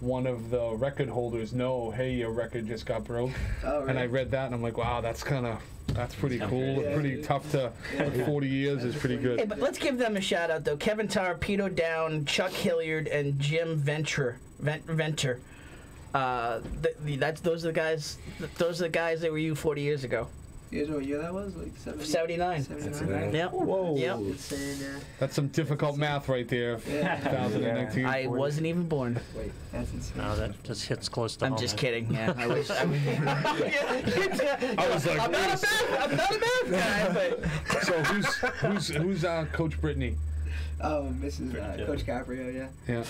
one of the record holders know, hey, your record just got broke. Oh, really? And I read that and I'm like, wow, that's pretty cool. Yeah. Pretty tough to 40 years is pretty good. Hey, but let's give them a shout out though. Kevin Tarr, Pito Down, Chuck Hilliard, and Jim Venter. Those are the guys that were you 40 years ago. You guys know what year that was? Like 79. 79. Yep. Whoa. Yep. Insane, That's some difficult math right there. 2019. I wasn't even born. Wait, that's insane. No, that just hits close to home. I'm just kidding. Yeah, I was like, I'm not a math guy, but. So who's Coach Brittany? Oh, Mrs. Coach Caprio, Yeah.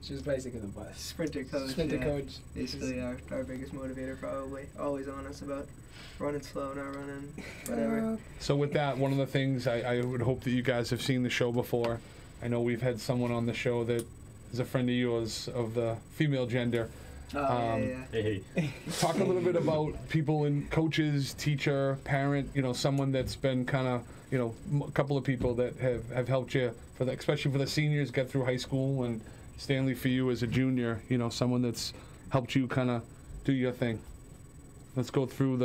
She's basically the best. Sprinter coach. Basically our biggest motivator, probably. Always on us about running slow, not running, whatever. So with that, one of the things I would hope that you guys have seen the show before. I know we've had someone on the show that is a friend of yours of the female gender. Hey. Talk a little bit about people and coaches, teacher, parent, someone that's been kind of, a couple of people that have helped you, especially for the seniors, get through high school, and Stanley, for you as a junior, someone that's helped you kind of do your thing. Let's go through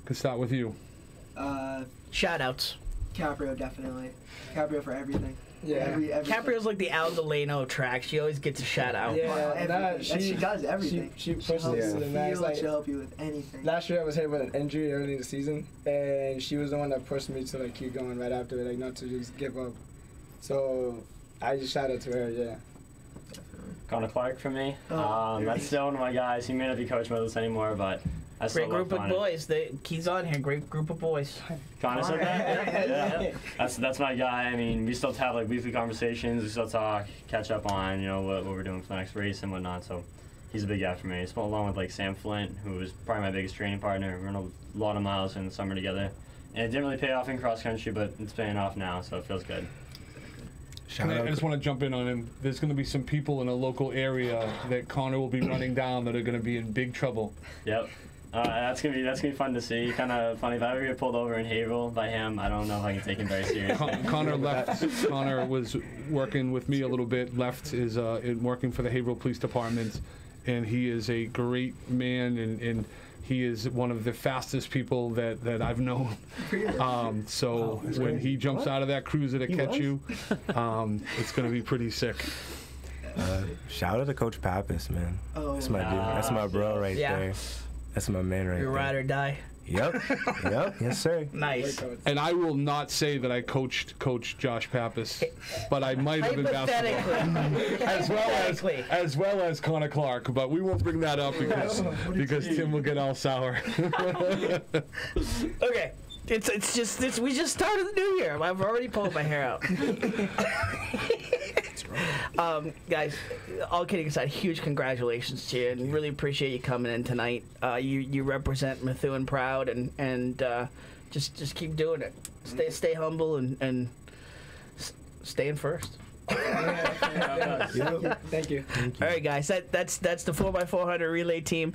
Could start with you. Shout-outs. Caprio, definitely. Caprio for everything. Yeah. Everything. Caprio's like the Al Delano track. She always gets a shout-out. Yeah, she does everything. She pushes to the max. She'll help you with anything. Last year I was hit with an injury early in the season, and she was the one that pushed me to like keep going right after it, like not to just give up. So I just shout out to her, yeah. Connor Clark for me. That's still one of my guys. He may not be coaching with us anymore, but I still Great love group of Connor. boys. He's on here. Great group of boys. Connor said that? Yeah. That's my guy. I mean, we still have like weekly conversations. We still talk, catch up on what we're doing for the next race and whatnot. So he's a big guy for me. Along with like Sam Flint, who was probably my biggest training partner. We ran a lot of miles in the summer together, and it didn't really pay off in cross country, but it's paying off now, so it feels good. I just want to jump in on him. There's going to be some people in a local area that Connor will be running down that are going to be in big trouble. Yep. That's gonna be fun to see. Kind of funny. If I ever get pulled over in Haverhill by him, I don't know if I can take him very seriously. Connor left. Connor was working with me a little bit. Left is working for the Haverhill Police Department, and he is a great man, and he is one of the fastest people that I've known. So when he jumps out of that cruiser to catch you, it's going to be pretty sick. Shout out to Coach Pappas, man. That's my dude. That's my bro right there. That's my man right there. Your ride or die. Yep. Yes, sir. Nice. And I will not say that I coached Coach Josh Pappas, but I might have in basketball, as well as Connor Clark. But we won't bring that up because Tim will get all sour. Okay. We just started the new year. I've already pulled my hair out. Guys, all kidding aside, huge congratulations to you, and really appreciate you coming in tonight. You represent Methuen proud, and just keep doing it. Stay humble and stay in first. Thank you. All right, guys. That's the 4x400 relay team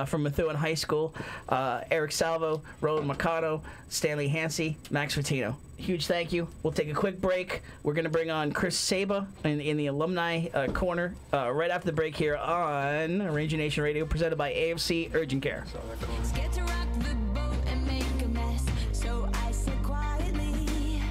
from Methuen High School. Eric Salvo, Roland Macano, Stanley Hansey, Max Fatino. Huge thank you. We'll take a quick break. We're going to bring on Chris Saba in the alumni corner right after the break here on Ranger Nation Radio, presented by AFC Urgent Care.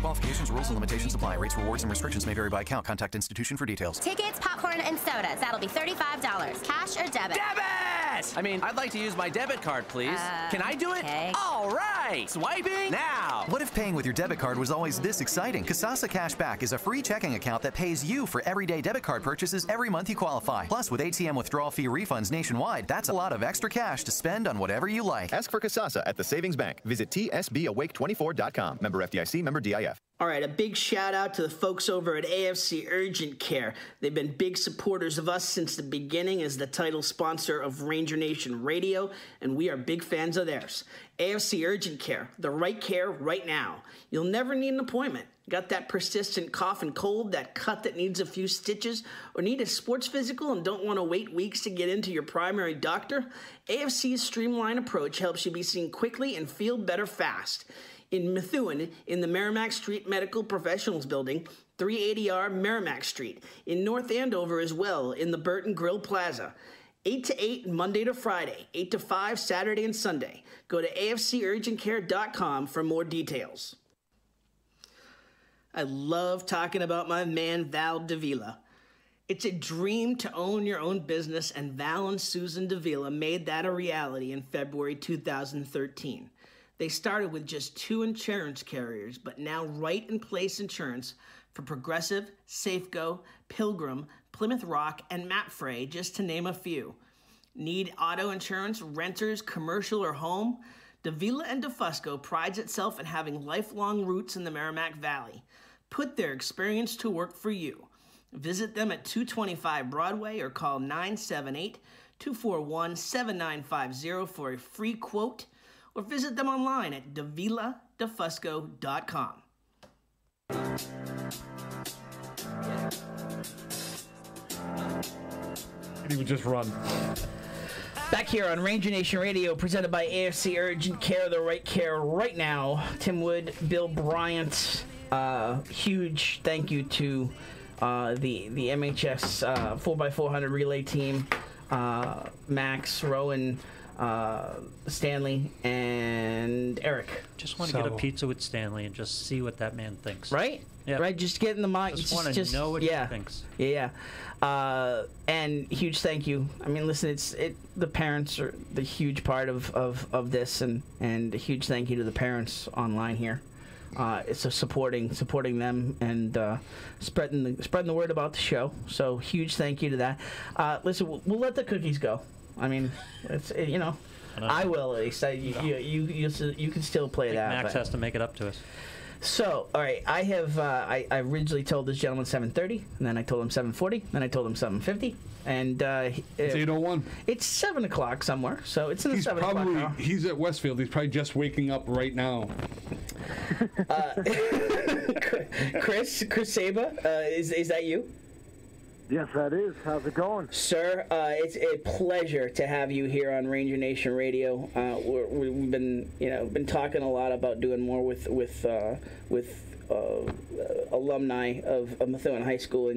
Qualifications, rules, and limitations apply. Rates, rewards, and restrictions may vary by account. Contact institution for details. Tickets, popcorn, and sodas. That'll be $35. Cash or debit? Debit! I mean, I'd like to use my debit card, please. Can I do it? Okay. All right. Swiping now. What if paying with your debit card was always this exciting? Kasasa Cashback is a free checking account that pays you for everyday debit card purchases every month you qualify. Plus, with ATM withdrawal fee refunds nationwide, that's a lot of extra cash to spend on whatever you like. Ask for Kasasa at the Savings Bank. Visit tsbawake24.com. Member FDIC, member DIF. All right, a big shout out to the folks over at AFC Urgent Care. They've been big supporters of us since the beginning as the title sponsor of Ranger Nation Radio, and we are big fans of theirs. AFC Urgent Care, the right care right now. You'll never need an appointment. Got that persistent cough and cold, that cut that needs a few stitches, or need a sports physical and don't want to wait weeks to get into your primary doctor? AFC's streamlined approach helps you be seen quickly and feel better fast. In Methuen, in the Merrimack Street Medical Professionals Building, 380R Merrimack Street. In North Andover as well, in the Burton Grill Plaza. 8 to 8, Monday to Friday. 8 to 5, Saturday and Sunday. Go to afcurgentcare.com for more details. I love talking about my man, Val Davila. It's a dream to own your own business, and Val and Susan Davila made that a reality in February 2013. They started with just 2 insurance carriers, but now Right in Place Insurance for Progressive, Safeco, Pilgrim, Plymouth Rock, and Mapfre, just to name a few. Need auto insurance, renters, commercial, or home? Davila and DeFusco prides itself in having lifelong roots in the Merrimack Valley. Put their experience to work for you. Visit them at 225 Broadway or call 978-241-7950 for a free quote, or visit them online at daviladefusco.com. He would just run. Back here on Ranger Nation Radio, presented by AFC Urgent Care, the right care right now. Tim Wood, Bill Bryant, huge thank you to the MHS 4x400 relay team, Max, Rowan, Stanley, and Eric. Just want to get a pizza with Stanley and just see what that man thinks. Right? Yeah. Right, just get in the mind. Just want to know what he thinks. Yeah. And huge thank you. I mean, listen, the parents are the huge part of this, and a huge thank you to the parents online here. It's a supporting them and spreading the word about the show. So huge thank you to that. Listen, we'll let the cookies go. I mean, it's I will at least. You can still play that. Max has to make it up to us. So, all right, I have. I originally told this gentleman 7:30, and then I told him 7:40, then I told him 7:50, and it's 8:01. It's 7 o'clock somewhere, so it's in the 7 o'clock hour. He's at Westfield. He's probably just waking up right now. Chris Saba, is that you? Yes, that is. How's it going? Sir, it's a pleasure to have you here on Ranger Nation Radio. We've been talking a lot about doing more with alumni of Methuen High School,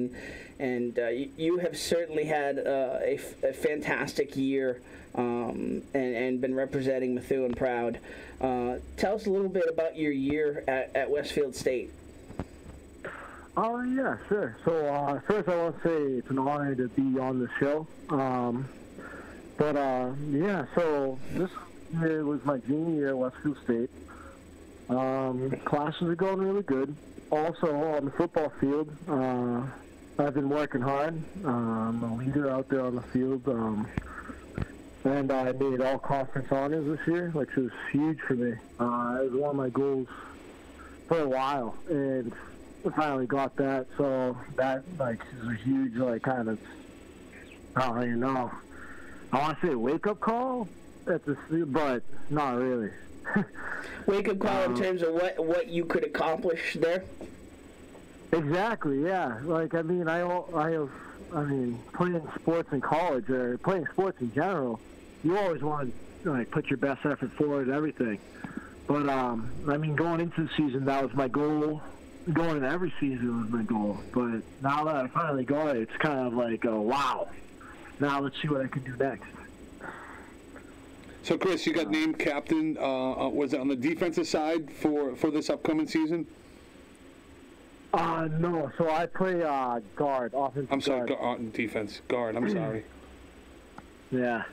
and you have certainly had a fantastic year and been representing Methuen proud. Tell us a little bit about your year at Westfield State. Oh, yeah, sure. So, first I want to say it's an honor to be on the show. So this year was my junior year at Westfield State. Classes are going really good. Also, on the football field, I've been working hard. I'm a leader out there on the field. And I made all conference honors this year, which was huge for me. It was one of my goals for a while. And I finally got that, so that is a huge kind of, I don't even know. I want to say wake-up call, but not really. Wake-up call in terms of what you could accomplish there. Exactly, yeah. Playing sports in college or playing sports in general, you always want to put your best effort forward and everything. But going into the season, that was my goal. Going into every season was my goal, but now that I finally got it, it's kind of like, wow. Now let's see what I can do next. So, Chris, you got named captain. Was it on the defensive side for this upcoming season? No. So I play guard, offensive. I'm sorry, guard. Defense guard. I'm sorry. Yeah,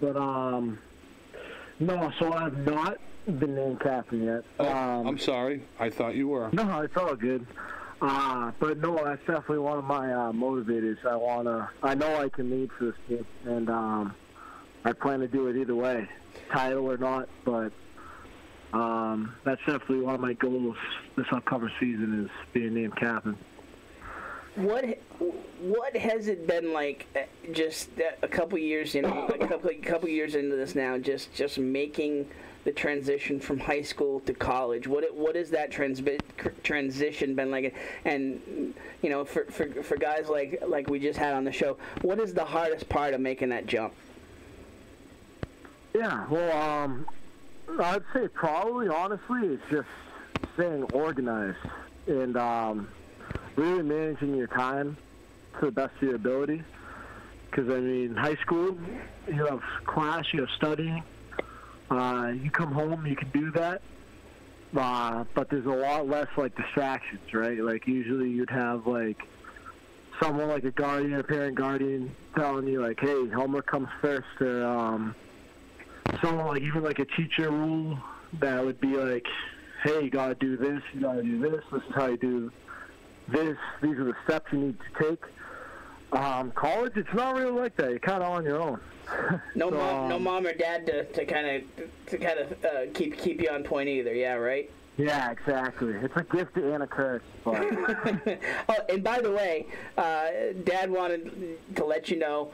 but no. So I've not been named captain yet. I'm sorry. I thought you were. No, it's all good. But no, that's definitely one of my motivators. I know I can lead for this team, and I plan to do it either way, title or not. But that's definitely one of my goals this upcoming season is being named captain. What has it been like? Just a couple years, a couple years into this now, just making the transition from high school to college. What has that transition been like? And for guys like we just had on the show, what is the hardest part of making that jump? Yeah, well, I'd say probably honestly it's just staying organized and really managing your time to the best of your ability. Because high school, you have class, you have studying. You come home, you can do that, but there's a lot less distractions, right? Usually you'd have someone like a guardian, a parent guardian, telling you hey, homework comes first, or someone even a teacher rule that would be hey, you gotta do this, you gotta do this. This is how you do this. These are the steps you need to take. College, it's not really like that. You're kind of on your own. No mom or dad to kind of keep you on point either. Yeah, right. Yeah, exactly. It's a gift and a curse. But. Oh, and by the way, Dad wanted to let you know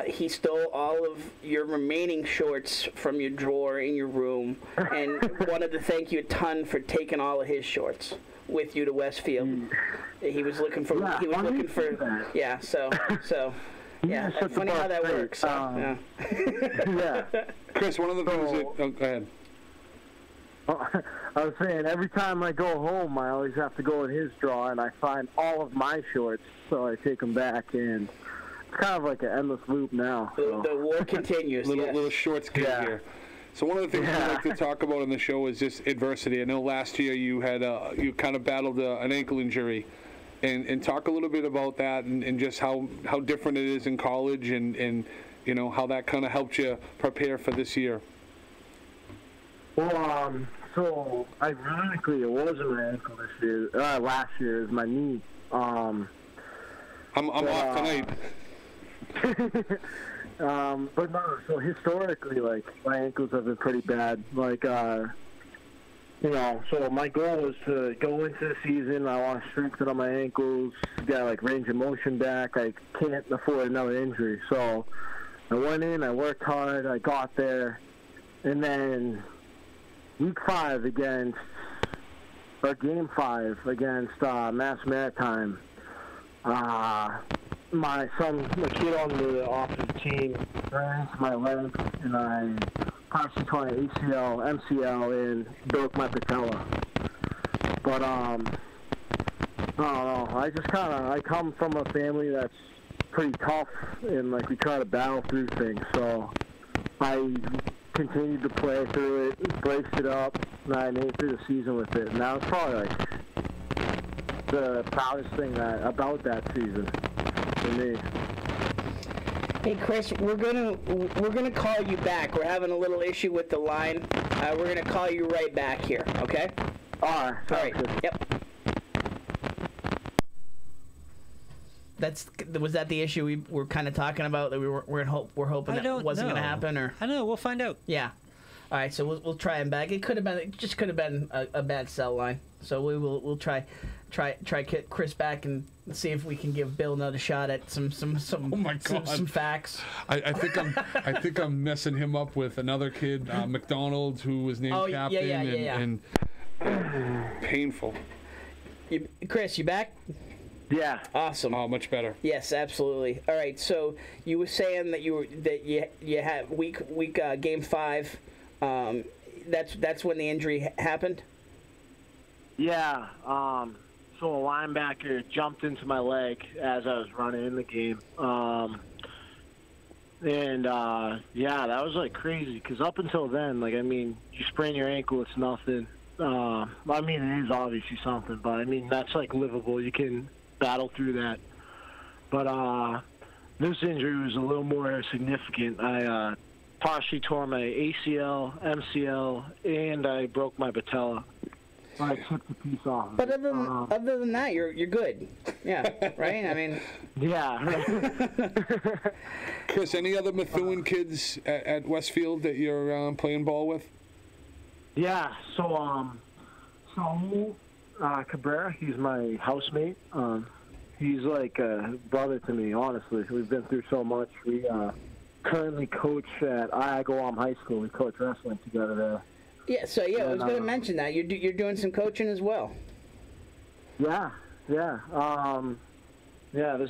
he stole all of your remaining shorts from your drawer in your room, and wanted to thank you a ton for taking all of his shorts with you to Westfield. He was looking for. Yeah, he was looking for. That. Yeah. So. Yeah, it's funny how that works. Yeah. Yeah. Chris, one of the things that... Oh, go ahead. I was saying, every time I go home, I always have to go in his drawer, and I find all of my shorts, so I take them back, and kind of like an endless loop now. So. The war continues. Little short skit here. So one of the things we like to talk about on the show is just adversity. I know last year you had you kind of battled an ankle injury, and talk a little bit about that and just how different it is in college and you know how that kind of helped you prepare for this year. Well, so ironically, it wasn't my ankle this year. Last year, it was my knee. I'm off tonight. But no, so historically, like, my ankles have been pretty bad. Like, you know, so my goal was to go into the season. I want to strengthen on my ankles, get, like, range of motion back. I can't afford another injury. So I went in, I worked hard, I got there. And then week 5 against, or game 5 against Mass Maritime, my kid on the opposite team ran into my leg, and I partially tore my ACL, MCL, and broke my patella. But I don't know. I come from a family that's pretty tough, and like we try to battle through things. So I continued to play through it, braced it up, and I made it through the season with it. And that was probably like the proudest thing about that season. For me. Hey Chris, we're gonna call you back. We're having a little issue with the line. We're gonna call you right back here. Okay? All right. Yep. Was that the issue we were kind of talking about that we're hoping that wasn't gonna happen, or I don't know. We'll find out. Yeah. All right, so we'll try him back. It could have been a bad cell line. So we'll try get Chris back and see if we can give Bill another shot at some Oh my God. some facts. I think I'm messing him up with another kid, McDonald, who was named captain, and painful. Chris, you back? Yeah. Awesome. Oh, much better. Yes, absolutely. All right. So you were saying that you had week game 5. That's when the injury happened. Yeah. So a linebacker jumped into my leg as I was running in the game. That was like crazy because up until then, like, I mean, you sprain your ankle, it's nothing. I mean, it is obviously something, but I mean, that's like livable. You can battle through that. But this injury was a little more significant. I partially tore my ACL, MCL, and I broke my patella. I took the piece off. But other than that, you're good. Yeah, right? I mean... Yeah. Chris, any other Methuen kids at Westfield that you're playing ball with? Yeah, so Cabrera, he's my housemate. He's like a brother to me, honestly. We've been through so much. We currently coach at Alum High School. We coach wrestling together there. Yeah, so I was going to mention that you're doing some coaching as well. Yeah. This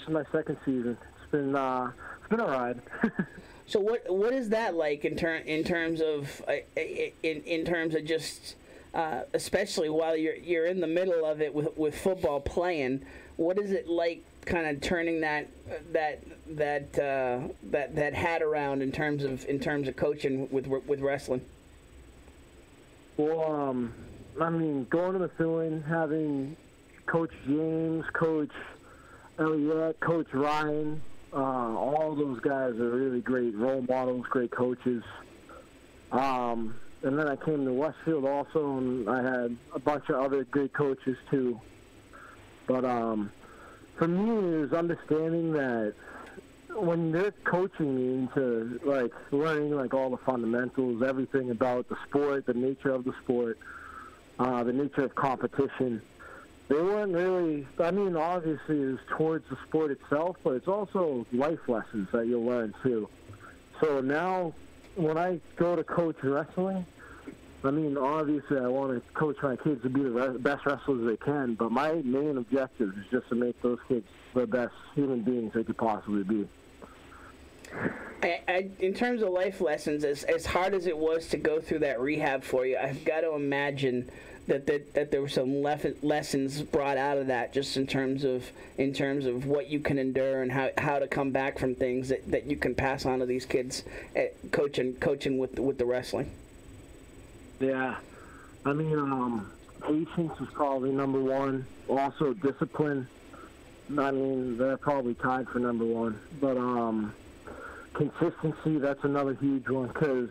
is my second season. It's been a ride. So what is that like in terms of just especially while you're in the middle of it with football playing? What is it like, kind of turning that hat around in terms of coaching with wrestling? Well, I mean, going to Methuen, having Coach James, Coach Elliott, Coach Ryan, all those guys are really great role models, great coaches. And then I came to Westfield also, and I had a bunch of other good coaches too. But for me, it was understanding that when they're coaching me into like learning like all the fundamentals, everything about the sport, the nature of the sport, the nature of competition, they weren't really, I mean, obviously it's towards the sport itself, but it's also life lessons that you'll learn too. So now when I go to coach wrestling, I mean, obviously I want to coach my kids to be the best wrestlers they can, but my main objective is just to make those kids the best human beings they could possibly be. In terms of life lessons, as hard as it was to go through that rehab for you, I've got to imagine that there were some lessons brought out of that, just in terms of what you can endure and how to come back from things that you can pass on to these kids, coaching with the wrestling. Yeah, I mean, patience is probably number one. Also, discipline. I mean, they're probably tied for number one. But consistency, that's another huge one, because,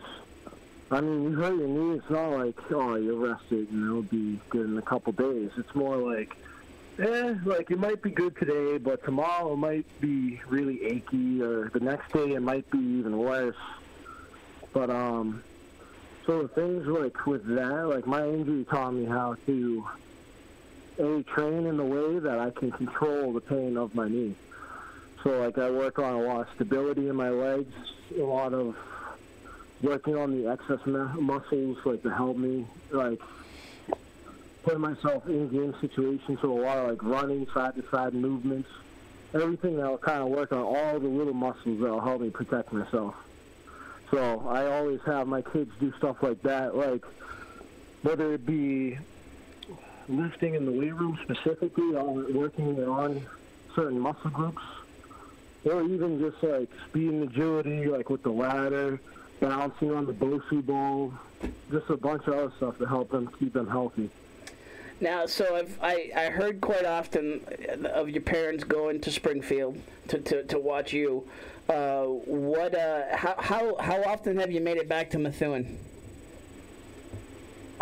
I mean, you hurt your knee, it's not like, oh, you're rested and it'll be good in a couple days. It's more like, like, it might be good today, but tomorrow it might be really achy, or the next day it might be even worse. But, so things like with that, like my injury taught me how to, train in the way that I can control the pain of my knee. So, like, I work on a lot of stability in my legs, a lot of working on the excess muscles, like, to help me, like, putting myself in game situations, so a lot of, like, running, side-to-side movements, everything that will kind of work on all the little muscles that will help me protect myself. So I always have my kids do stuff like that, like, whether it be lifting in the weight room specifically, or working on certain muscle groups, or even just like speed and agility, like with the ladder, bouncing on the Bosu ball, just a bunch of other stuff to help them keep them healthy. Now, so I heard quite often of your parents going to Springfield to watch you. How often have you made it back to Methuen?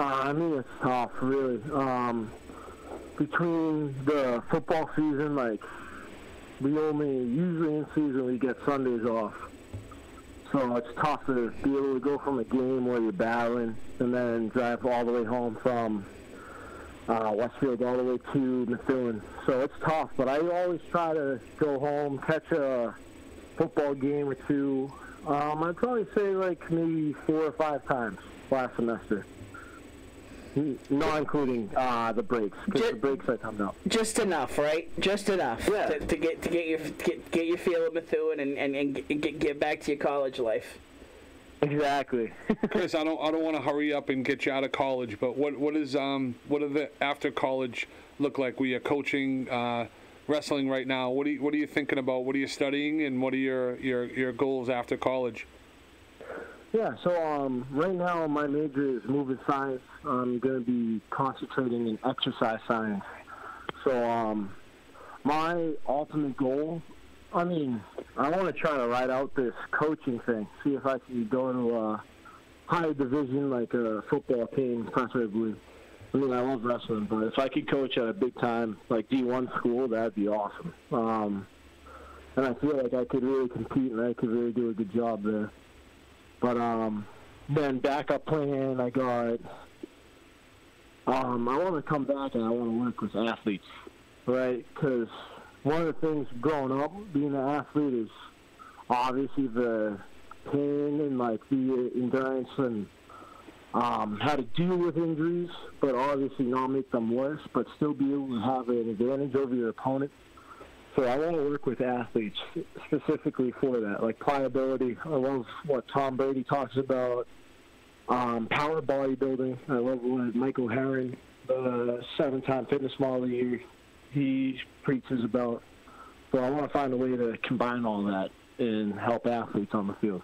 I mean, it's tough, really. Between the football season, like, usually in season we get Sundays off. So it's tough to be able to go from a game where you're battling and then drive all the way home from Westfield all the way to Methuen. So it's tough, but I always try to go home, catch a football game or two. I'd probably say like maybe 4 or 5 times last semester. Not including the breaks, because the breaks I come out. Just enough, right? Just enough to get your feel of Methuen and get back to your college life. Exactly. Chris, I don't want to hurry up and get you out of college, but what do the after college look like? We are coaching wrestling right now. What are you thinking about? What are you studying, and what are your goals after college? Yeah, so right now my major is movement science. I'm going to be concentrating in exercise science. So my ultimate goal, I mean, I want to try to ride out this coaching thing, see if I can go to a higher division like a football team, preferably. I mean, I love wrestling, but if I could coach at a big-time, like D1 school, that'd be awesome. And I feel like I could really compete and I could really do a good job there. But then backup plan, I got, I want to come back and I want to work with athletes, right? Because one of the things growing up, being an athlete, is obviously the pain and like the endurance and how to deal with injuries, but obviously not make them worse, but still be able to have an advantage over your opponent. So I want to work with athletes specifically for that, like pliability. I love what Tom Brady talks about, power bodybuilding. I love what Michael Herron, the 7-time fitness model of the year, he preaches about. So I want to find a way to combine all that and help athletes on the field.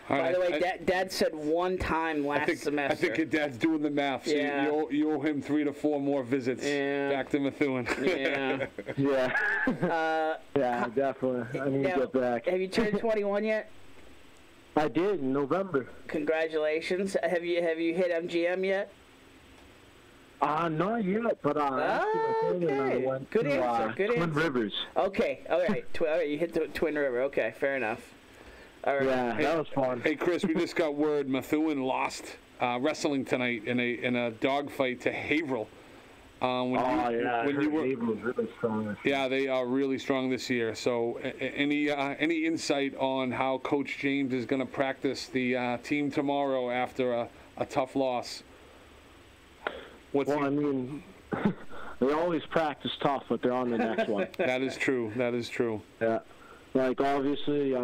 By the way, Dad said one time last semester. I think your dad's doing the math. So yeah. you owe him 3 to 4 more visits back to Methuen. Yeah. Yeah, definitely. I need to get back. Have you turned 21 yet? I did in November. Congratulations. Have you hit MGM yet? Not yet, but okay. Good answer. Twin Rivers. Okay, all right. All right, you hit the Twin River. Okay, fair enough. All right. Yeah, that was fun. Hey, Chris, we just got word Methuen lost wrestling tonight in a dogfight to Haverhill. Haverhill's really strong this year. Yeah, they are really strong this year. So, any insight on how Coach James is going to practice the team tomorrow after a tough loss? I mean, they always practice tough, but they're on the next one. That is true. Yeah. Like, obviously,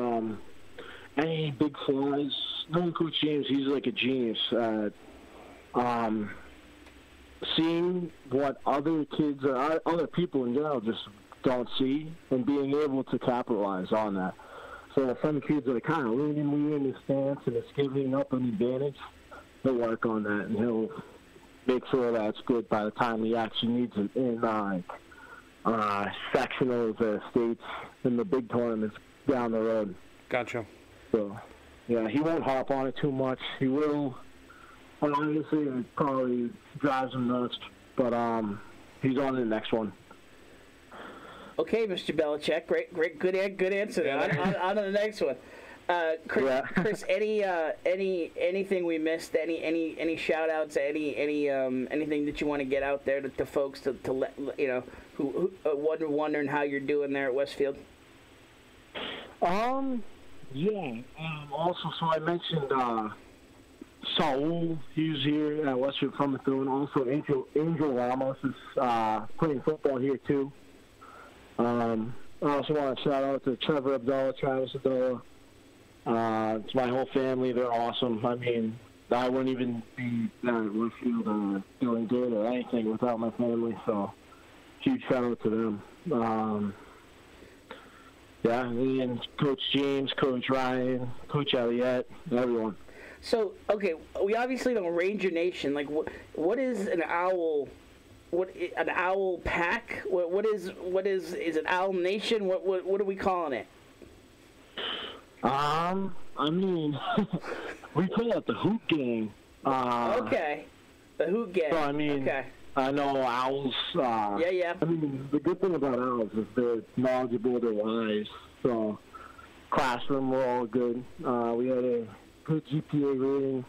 any big flaws, knowing Coach James, he's like a genius at seeing what other kids or other people in general just don't see and being able to capitalize on that. So some kids are kind of leaning in his stance and it's giving up an advantage. He'll work on that and he'll make sure that's good by the time he actually needs it in sectionals, states, and the big tournaments down the road. Gotcha. So, yeah, he won't hop on it too much. He will. Obviously, it probably drives him nuts, but he's on to the next one. Okay, Mr. Belichick, great, good answer. On to the next one. Chris, anything we missed? Any shout outs? Anything that you want to get out there to folks to let who wondering how you're doing there at Westfield? Also, so I mentioned Saul. He's here at Westfield from Methuen. Also, Angel Ramos is playing football here too. I also want to shout out to Trevor Abdullah, Travis Abdullah. It's my whole family. They're awesome. I mean, I wouldn't even be down at Westfield doing good or anything without my family. So, huge shout out to them. And Coach James, Coach Ryan, Coach Elliott, everyone. So, okay, we obviously know Ranger Nation. Like, what is an owl? An owl pack? What is it Owl Nation? What are we calling it? I mean, we play at the Hoot Gang. Okay, the Hoot Gang. So, I mean, okay. I know owls. Yeah. I mean, the good thing about owls is they're knowledgeable, they're wise. So, classroom, we're all good. We had a good GPA rating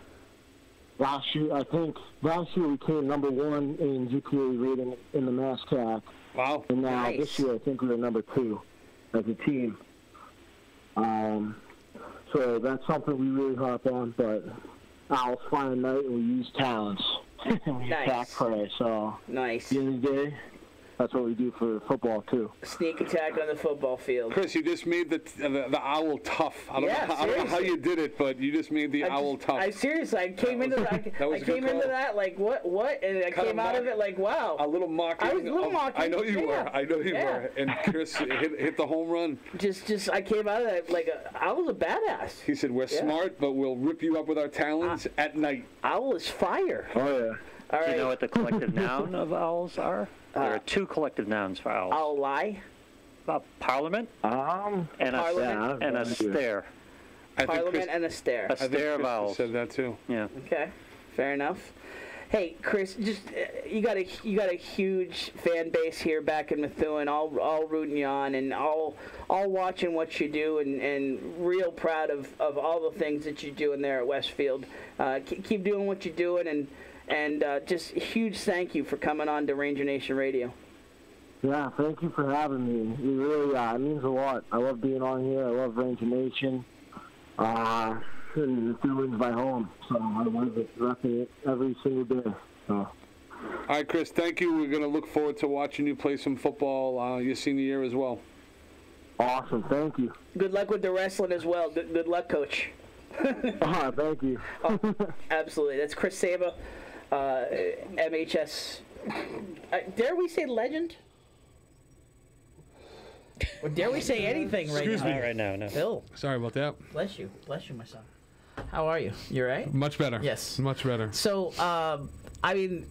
last year. I think last year we came number 1 in GPA rating in the MASCAC. Wow. And now this year I think we're number 2 as a team. So that's something we really harp on, but owls fly at night and we use talents. And we attack prey, so nice. At the end of the day, that's what we do for football too. Sneak attack on the football field. Chris, you just made the owl tough. I don't know how you did it, but you just made the owl tough. I came into that like what, and I came out of it like wow. A little mocking. I was a little mocking. I know you were. I know you were. And Chris hit the home run. Just I came out of that like Owl's a badass. He said we're smart, but we'll rip you up with our talons at night. Owl is fire. Oh yeah. All right. Do you know what the collective noun of owls are? There are 2 collective nouns for owls. Owl lie. Parliament. And a stare. Parliament and a stare. A stare of owls. Said that too. Yeah. Okay. Fair enough. Hey, Chris, just you got a huge fan base here back in Methuen, all rooting you on and all watching what you do and real proud of all the things that you're doing there at Westfield. Keep doing what you're doing and just a huge thank you for coming on to Ranger Nation Radio. Yeah, thank you for having me. It really it means a lot. I love being on here. I love Ranger Nation. And Methuen's my home, so I love it, repping it every single day. So. All right, Chris, thank you. We're going to look forward to watching you play some football your senior year as well. Awesome, thank you. Good luck with the wrestling as well. Good luck, Coach. Thank you. Absolutely. That's Chris Saba. MHS. Dare we say legend? Or dare we say anything right now? Excuse me. Not right now, no. Phil. Sorry about that. Bless you, my son. How are you? You all right? Much better. Yes. Much better. So, I mean,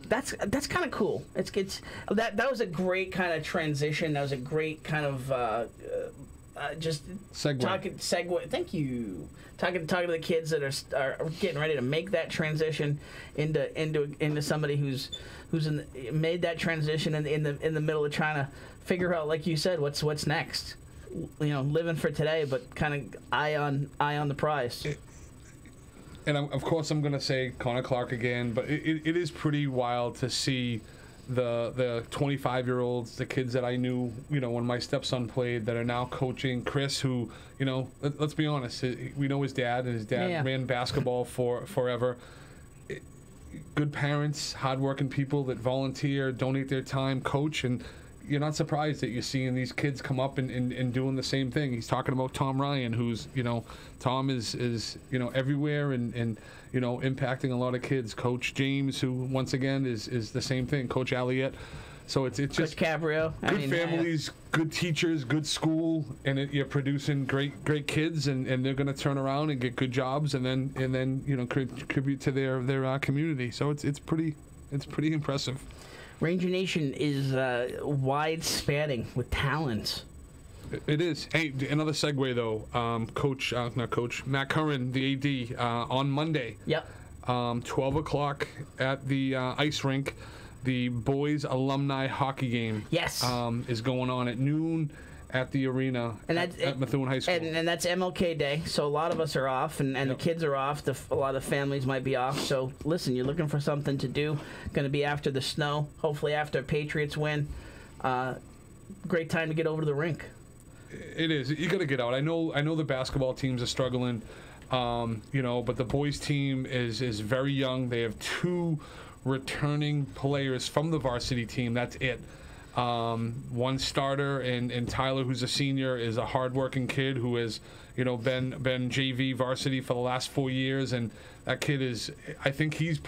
that's kind of cool. That was a great kind of transition. That was a great kind of just segue. Thank you. Talking to the kids that are getting ready to make that transition into somebody who's made that transition in the middle of trying to figure out, like you said, what's next. Living for today, but kind of eye on the prize. And of course, I'm going to say Connor Clark again, but it is pretty wild to see the 25-year-olds, the kids that I knew, when my stepson played, that are now coaching. Chris, who, let's be honest, we know his dad, and his dad ran basketball forever. Good parents, hardworking people that volunteer, donate their time, coach, and you're not surprised that you're seeing these kids come up and doing the same thing. He's talking about Tom Ryan, who's, Tom is everywhere and impacting a lot of kids. Coach James, who once again is the same thing. Coach Alliette. So it's just Cabrio. Good families, good teachers, good school, and you're producing great kids, and they're going to turn around and get good jobs, and then contribute to their community. So it's pretty impressive. Ranger Nation is wide spanning with talents. It is. Hey, another segue though. Matt Curran, the AD, on Monday. Yep. 12 o'clock at the ice rink. The boys alumni hockey game. Yes. Is going on at noon at the arena at Methuen High School. And that's MLK Day, so a lot of us are off, and the kids are off. A lot of families might be off. So listen, you're looking for something to do. Going to be after the snow, hopefully after Patriots win. Great time to get over to the rink. It is. You got to get out. I know the basketball teams are struggling, but the boys team is very young. They have 2 returning players from the varsity team. That's it. One starter and Tyler, who's a senior, is a hardworking kid who has been JV varsity for the last 4 years, and that kid is, I think he's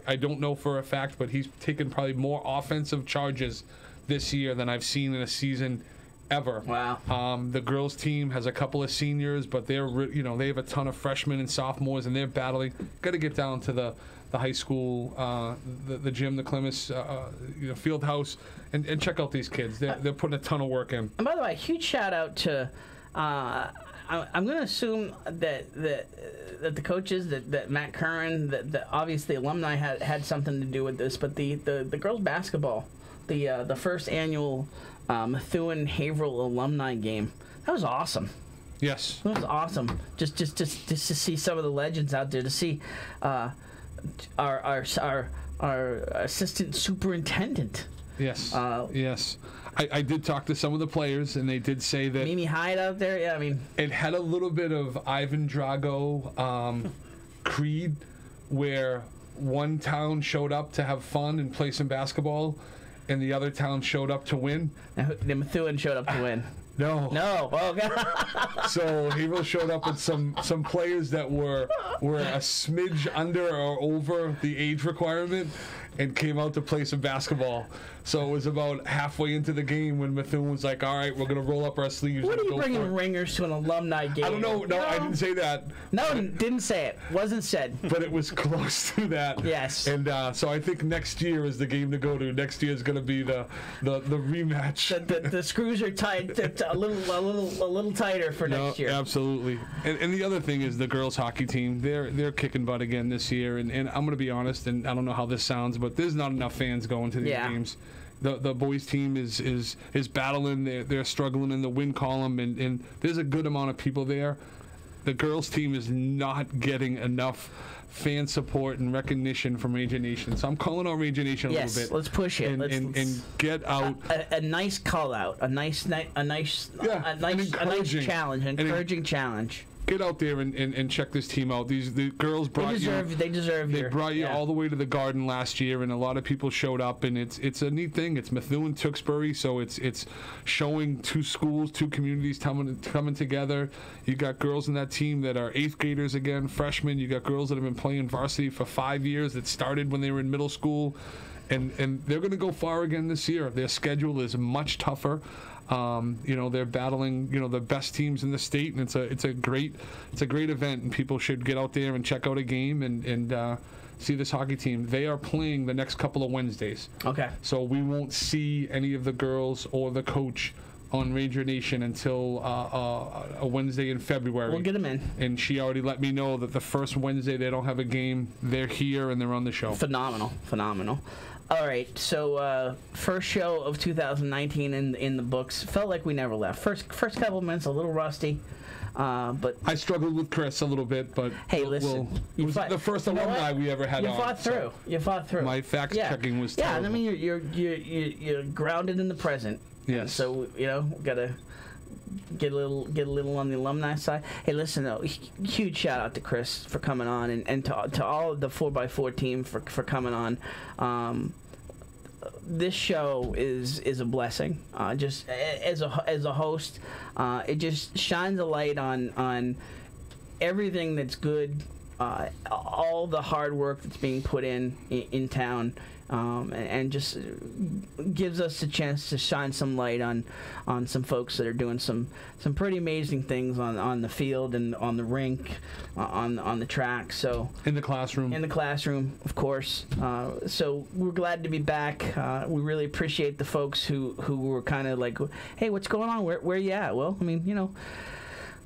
I don't know for a fact, but he's taken probably more offensive charges this year than I've seen in a season ever. Wow. The girls team has a couple of seniors, but they have a ton of freshmen and sophomores, and they're battling. Got to get down to the high school, the gym, the Clemens field house, and check out these kids. They're putting a ton of work in. And by the way, huge shout out to I'm going to assume that the coaches, that Matt Curran, that obviously alumni had something to do with this, but the girls basketball, the first annual Methuen Haverhill alumni game, that was awesome. Yes, it was awesome. Just to see some of the legends out there, to see our assistant superintendent. Yes. Yes. I did talk to some of the players, and they did say that Mimi Hyde out there. Yeah, I mean, it had a little bit of Ivan Drago Creed, where one town showed up to have fun and play some basketball, and the other town showed up to win. The Methuen showed up to win. No. Oh God. So Haverhill showed up with some players that were a smidge under or over the age requirement, and came out to play some basketball. So it was about halfway into the game when Methuen was like, all right, we're going to roll up our sleeves. What are and you go bringing ringers to an alumni game? I don't know. No, I didn't say that. No, didn't say it. Wasn't said. But it was close to that. Yes. And so I think next year is the game to go to. Next year is going to be the rematch. The screws are tight, a little tighter for next year. Absolutely. And the other thing is the girls hockey team. They're kicking butt again this year. And I'm going to be honest, and I don't know how this sounds, but there's not enough fans going to these games. The boys team is battling. They're struggling in the win column, and there's a good amount of people there. The girls team is not getting enough fan support and recognition from Ranger Nation. So I'm calling out Ranger Nation a little bit. Yes, let's push it. And get out. A nice call out. A nice challenge. Encouraging challenge. Get out there and check this team out. The girls brought They deserve They brought you all the way to the Garden last year, and a lot of people showed up, and it's a neat thing. It's Methuen Tewksbury, so it's showing 2 schools, 2 communities coming together. You got girls in that team that are 8th graders again, freshmen. You got girls that have been playing varsity for 5 years that started when they were in middle school, and they're going to go far again this year. Their schedule is much tougher. They're battling, the best teams in the state, and it's a great event, and people should get out there and check out a game and see this hockey team. They are playing the next couple of Wednesdays. Okay. So we won't see any of the girls or the coach on Ranger Nation until a Wednesday in February. We'll get them in. And she already let me know that the first Wednesday they don't have a game. They're here and they're on the show. Phenomenal. All right, so first show of 2019 in the books. Felt like we never left. First couple of minutes, a little rusty, but I struggled with Chris a little bit. But hey, listen, it was the first alumni we ever had. You fought through. You fought through. My fact checking was terrible. I mean you're grounded in the present. Yes. So gotta get a little on the alumni side. Hey, listen though, huge shout out to Chris for coming on, and to all of the 4x4 team for coming on. this show is a blessing. Just as a host, it just shines a light on everything that's good, all the hard work that's being put in town, and just gives us a chance to shine some light on some folks that are doing some pretty amazing things on the field and on the rink, on the track. So in the classroom, of course. So we're glad to be back. We really appreciate the folks who were kind of like, hey, what's going on? Where you at? Well, I mean, you know.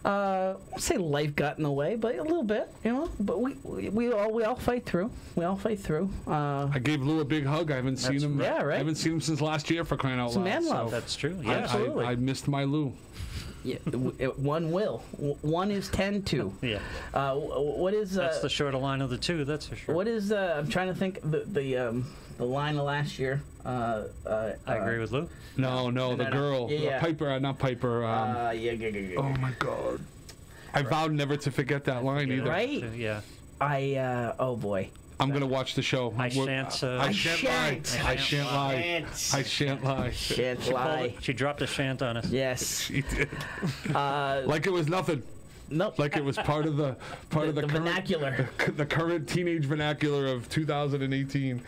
I won't say life got in the way, but a little bit, you know. But we all fight through. We all fight through. I gave Lou a big hug. I haven't seen him. Yeah, right. I haven't seen him since last year, for crying out loud. It's man love. That's true. Yeah, absolutely. I missed my Lou. Yeah, one will. One is 10-2. Yeah. What is? That's the shorter line of the two. That's for sure. What is? I'm trying to think. The line of last year. I agree with Lou. No, the girl. Yeah. Piper, not Piper. Yeah. Oh my God. I vowed never to forget that line either. Right? Yeah. Oh boy. I'm going to watch the show. I shan't lie. I shan't lie. I shan't lie. Shan't lie. She dropped a shant on us. Yes. She did. Like it was nothing. Nope. Like it was part of the current, vernacular. The current teenage vernacular of 2018.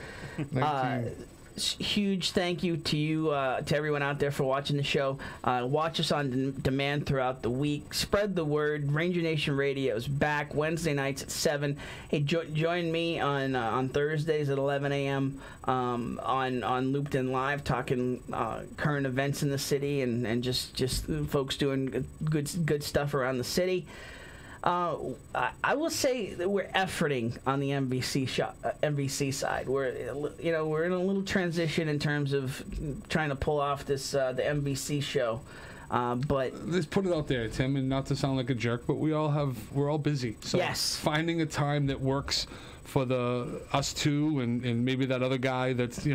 19. Huge thank you to you, to everyone out there for watching the show. Watch us on demand throughout the week. Spread the word. Ranger Nation Radio is back Wednesday nights at 7. Hey, join me on Thursdays at 11 a.m. On Looped In Live, talking current events in the city and just folks doing good stuff around the city. I will say that we're efforting on the MVC side. We're in a little transition in terms of trying to pull off this the MVC show. But let's put it out there, Tim, and not to sound like a jerk, but we're all busy. So yes, finding a time that works for us two and maybe that other guy that's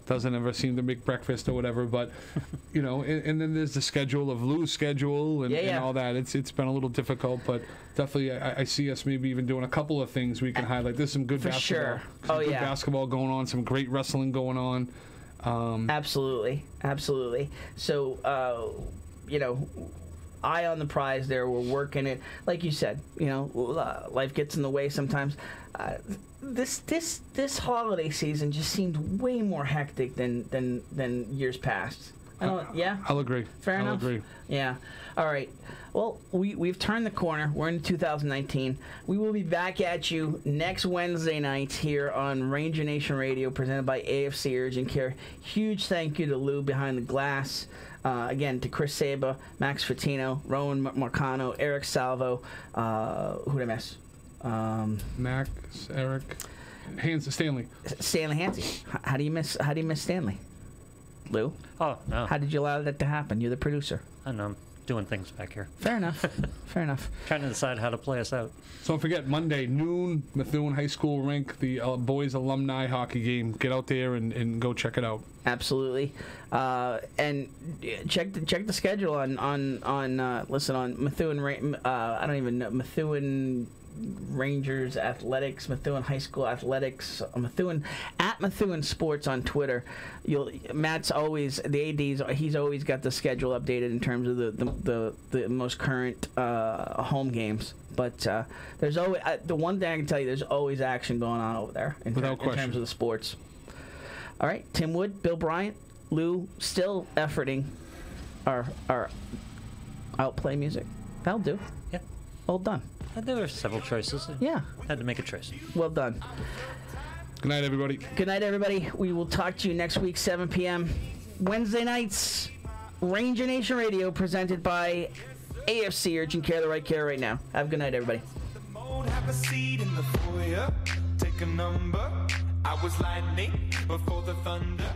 doesn't ever seem to make breakfast or whatever, but and then there's the schedule of Lou's schedule and all that. It's been a little difficult, but definitely I see us maybe even doing a couple of things we can highlight. There's some good for basketball, sure. some good basketball going on, some great wrestling going on. Absolutely. So eye on the prize there. We're working it, like you said. Life gets in the way sometimes. This holiday season just seemed way more hectic than years past. I'll agree. Fair enough. I'll agree. Yeah. All right. Well, we've turned the corner. We're in 2019. We will be back at you next Wednesday night here on Ranger Nation Radio, presented by AFC Urgent Care. Huge thank you to Lou behind the glass. Again, to Chris Saba, Max Fatino, Rowan Marcano, Eric Salvo. Who did I miss? Max, Eric, Stanley Hansey. How do you miss Stanley? Lou? Oh, no. How did you allow that to happen? You're the producer. I know. I'm doing things back here. Fair enough. Fair enough. Trying to decide how to play us out. So don't forget, Monday, noon, Methuen High School rink, the boys alumni hockey game. Get out there and go check it out. Absolutely. And check the schedule on Methuen. I don't even know Methuen Rangers Athletics, Methuen High School Athletics, Methuen Sports on Twitter. Matt's always the AD's. He's always got the schedule updated in terms of the most current home games. But there's always the one thing I can tell you. There's always action going on over there in terms of the sports. All right, Tim Wood, Bill Bryant, Lou, still efforting our outplay music. That'll do. Yeah. Well done. There were several choices. Yeah. Had to make a choice. Well done. Good night, everybody. Good night, everybody. We will talk to you next week, 7 p.m. Wednesday nights, Ranger Nation Radio, presented by AFC Urgent Care, the right care right now. Have a good night, everybody. Have a seat in the foyer. Take a number. I was lightning before the thunder.